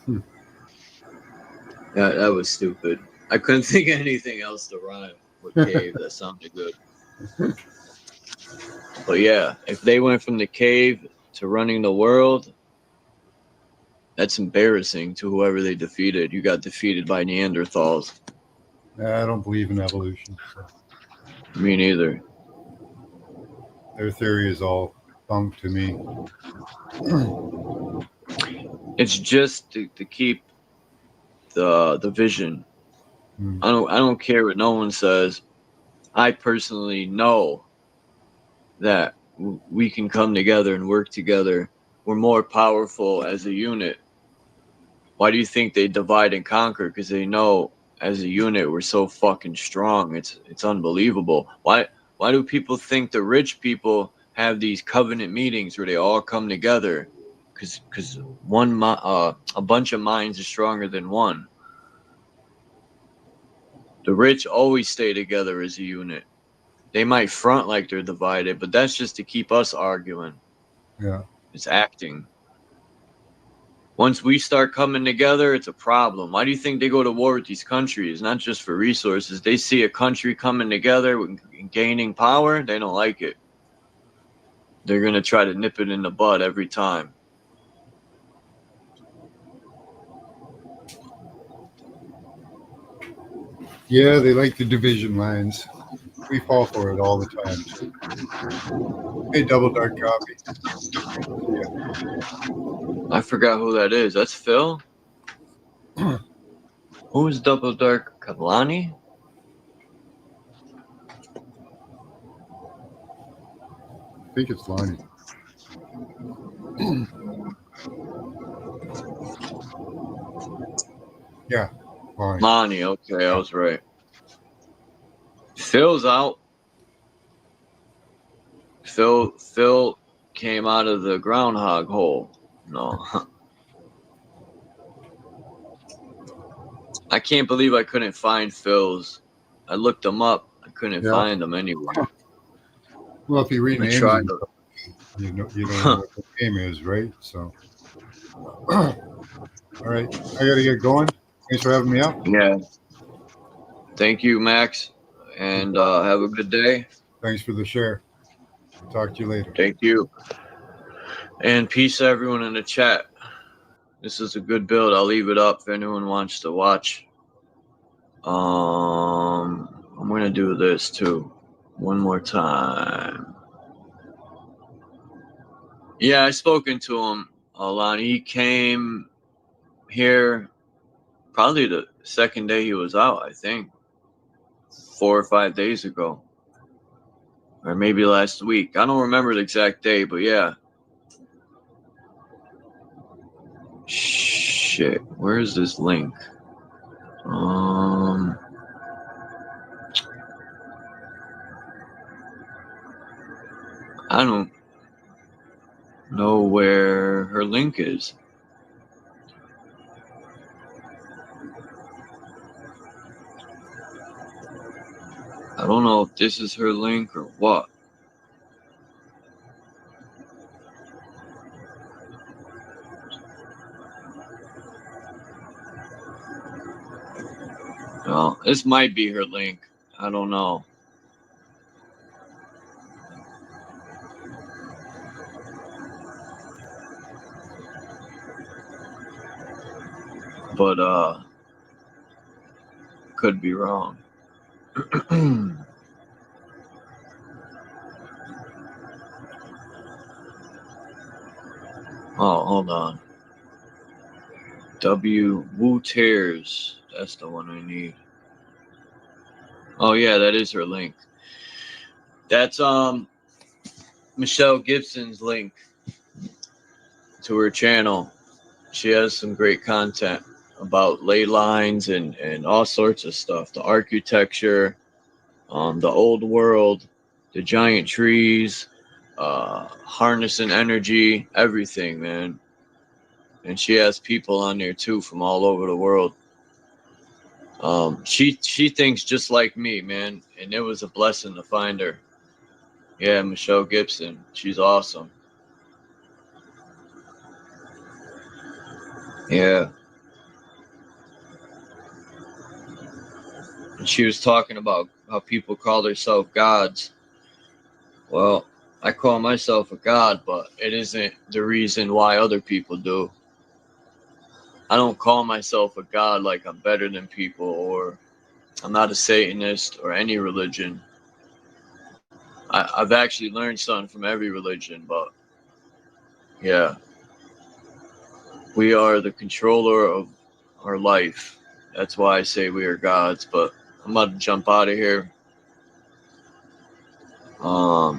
Yeah, that was stupid. I couldn't think of anything else to rhyme with cave that sounded good. But yeah, if they went from the cave to running the world, that's embarrassing to whoever they defeated. You got defeated by Neanderthals. I don't believe in evolution. So. Me neither. Their theory is all bunk to me. It's just to keep the vision. I don't care what no one says. I personally know that we can come together and work together. We're more powerful as a unit. Why do you think they divide and conquer? Because they know as a unit we're so fucking strong. It's unbelievable. Why do people think the rich people have these covenant meetings where they all come together? Because a bunch of minds is stronger than one. The rich always stay together as a unit. They might front like they're divided, but that's just to keep us arguing. Yeah. It's acting. Once we start coming together, it's a problem. Why do you think they go to war with these countries? Not just for resources. They see a country coming together and gaining power, they don't like it. They're going to try to nip it in the bud every time. Yeah, they like the division lines. We fall for it all the time. Hey, double dark copy. Yeah. I forgot who that is. That's Phil? Who is Double Dark Kalani? I think it's Lonnie. Yeah, Lonnie. Lonnie, okay, I was right. Phil's out. Phil came out of the groundhog hole. No. I can't believe I couldn't find Phil's. I looked them up. I couldn't find them anywhere. Well, if you rename tried them, you don't know what the name is, right? So, all right, I got to get going. Thanks for having me up. Yeah. Thank you, Max, and have a good day. Thanks for the share. Talk to you later. Thank you. And peace to everyone in the chat. This is a good build. I'll leave it up if anyone wants to watch. I'm going to do this too. One more time. Yeah, I spoken to him, Lonnie. He came here probably the second day he was out, I think. 4 or 5 days ago. Or maybe last week. I don't remember the exact day, but yeah. Shit. Where is this link? I don't know where her link is. I don't know if this is her link or what. Well, this might be her link. I don't know. But could be wrong. Oh, hold on. Wu Tears. That's the one I need. Oh yeah, that is her link. That's Michelle Gibson's link to her channel. She has some great content about ley lines and all sorts of stuff. The architecture, the old world, the giant trees, harnessing energy, everything, man. And she has people on there too from all over the world. She thinks just like me, man, and it was a blessing to find her. Yeah, Michelle Gibson, she's awesome. Yeah. And she was talking about how people call themselves gods. Well, I call myself a god, but it isn't the reason why other people do. I don't call myself a god like I'm better than people, or I'm not a Satanist or any religion. I've actually learned something from every religion, but yeah. We are the controller of our life. That's why I say we are gods, but I'm about to jump out of here. I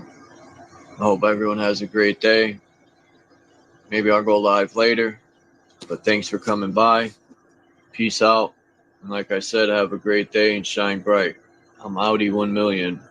hope everyone has a great day. Maybe I'll go live later, but thanks for coming by. Peace out. And like I said, have a great day and shine bright. I'm Audi 1 million.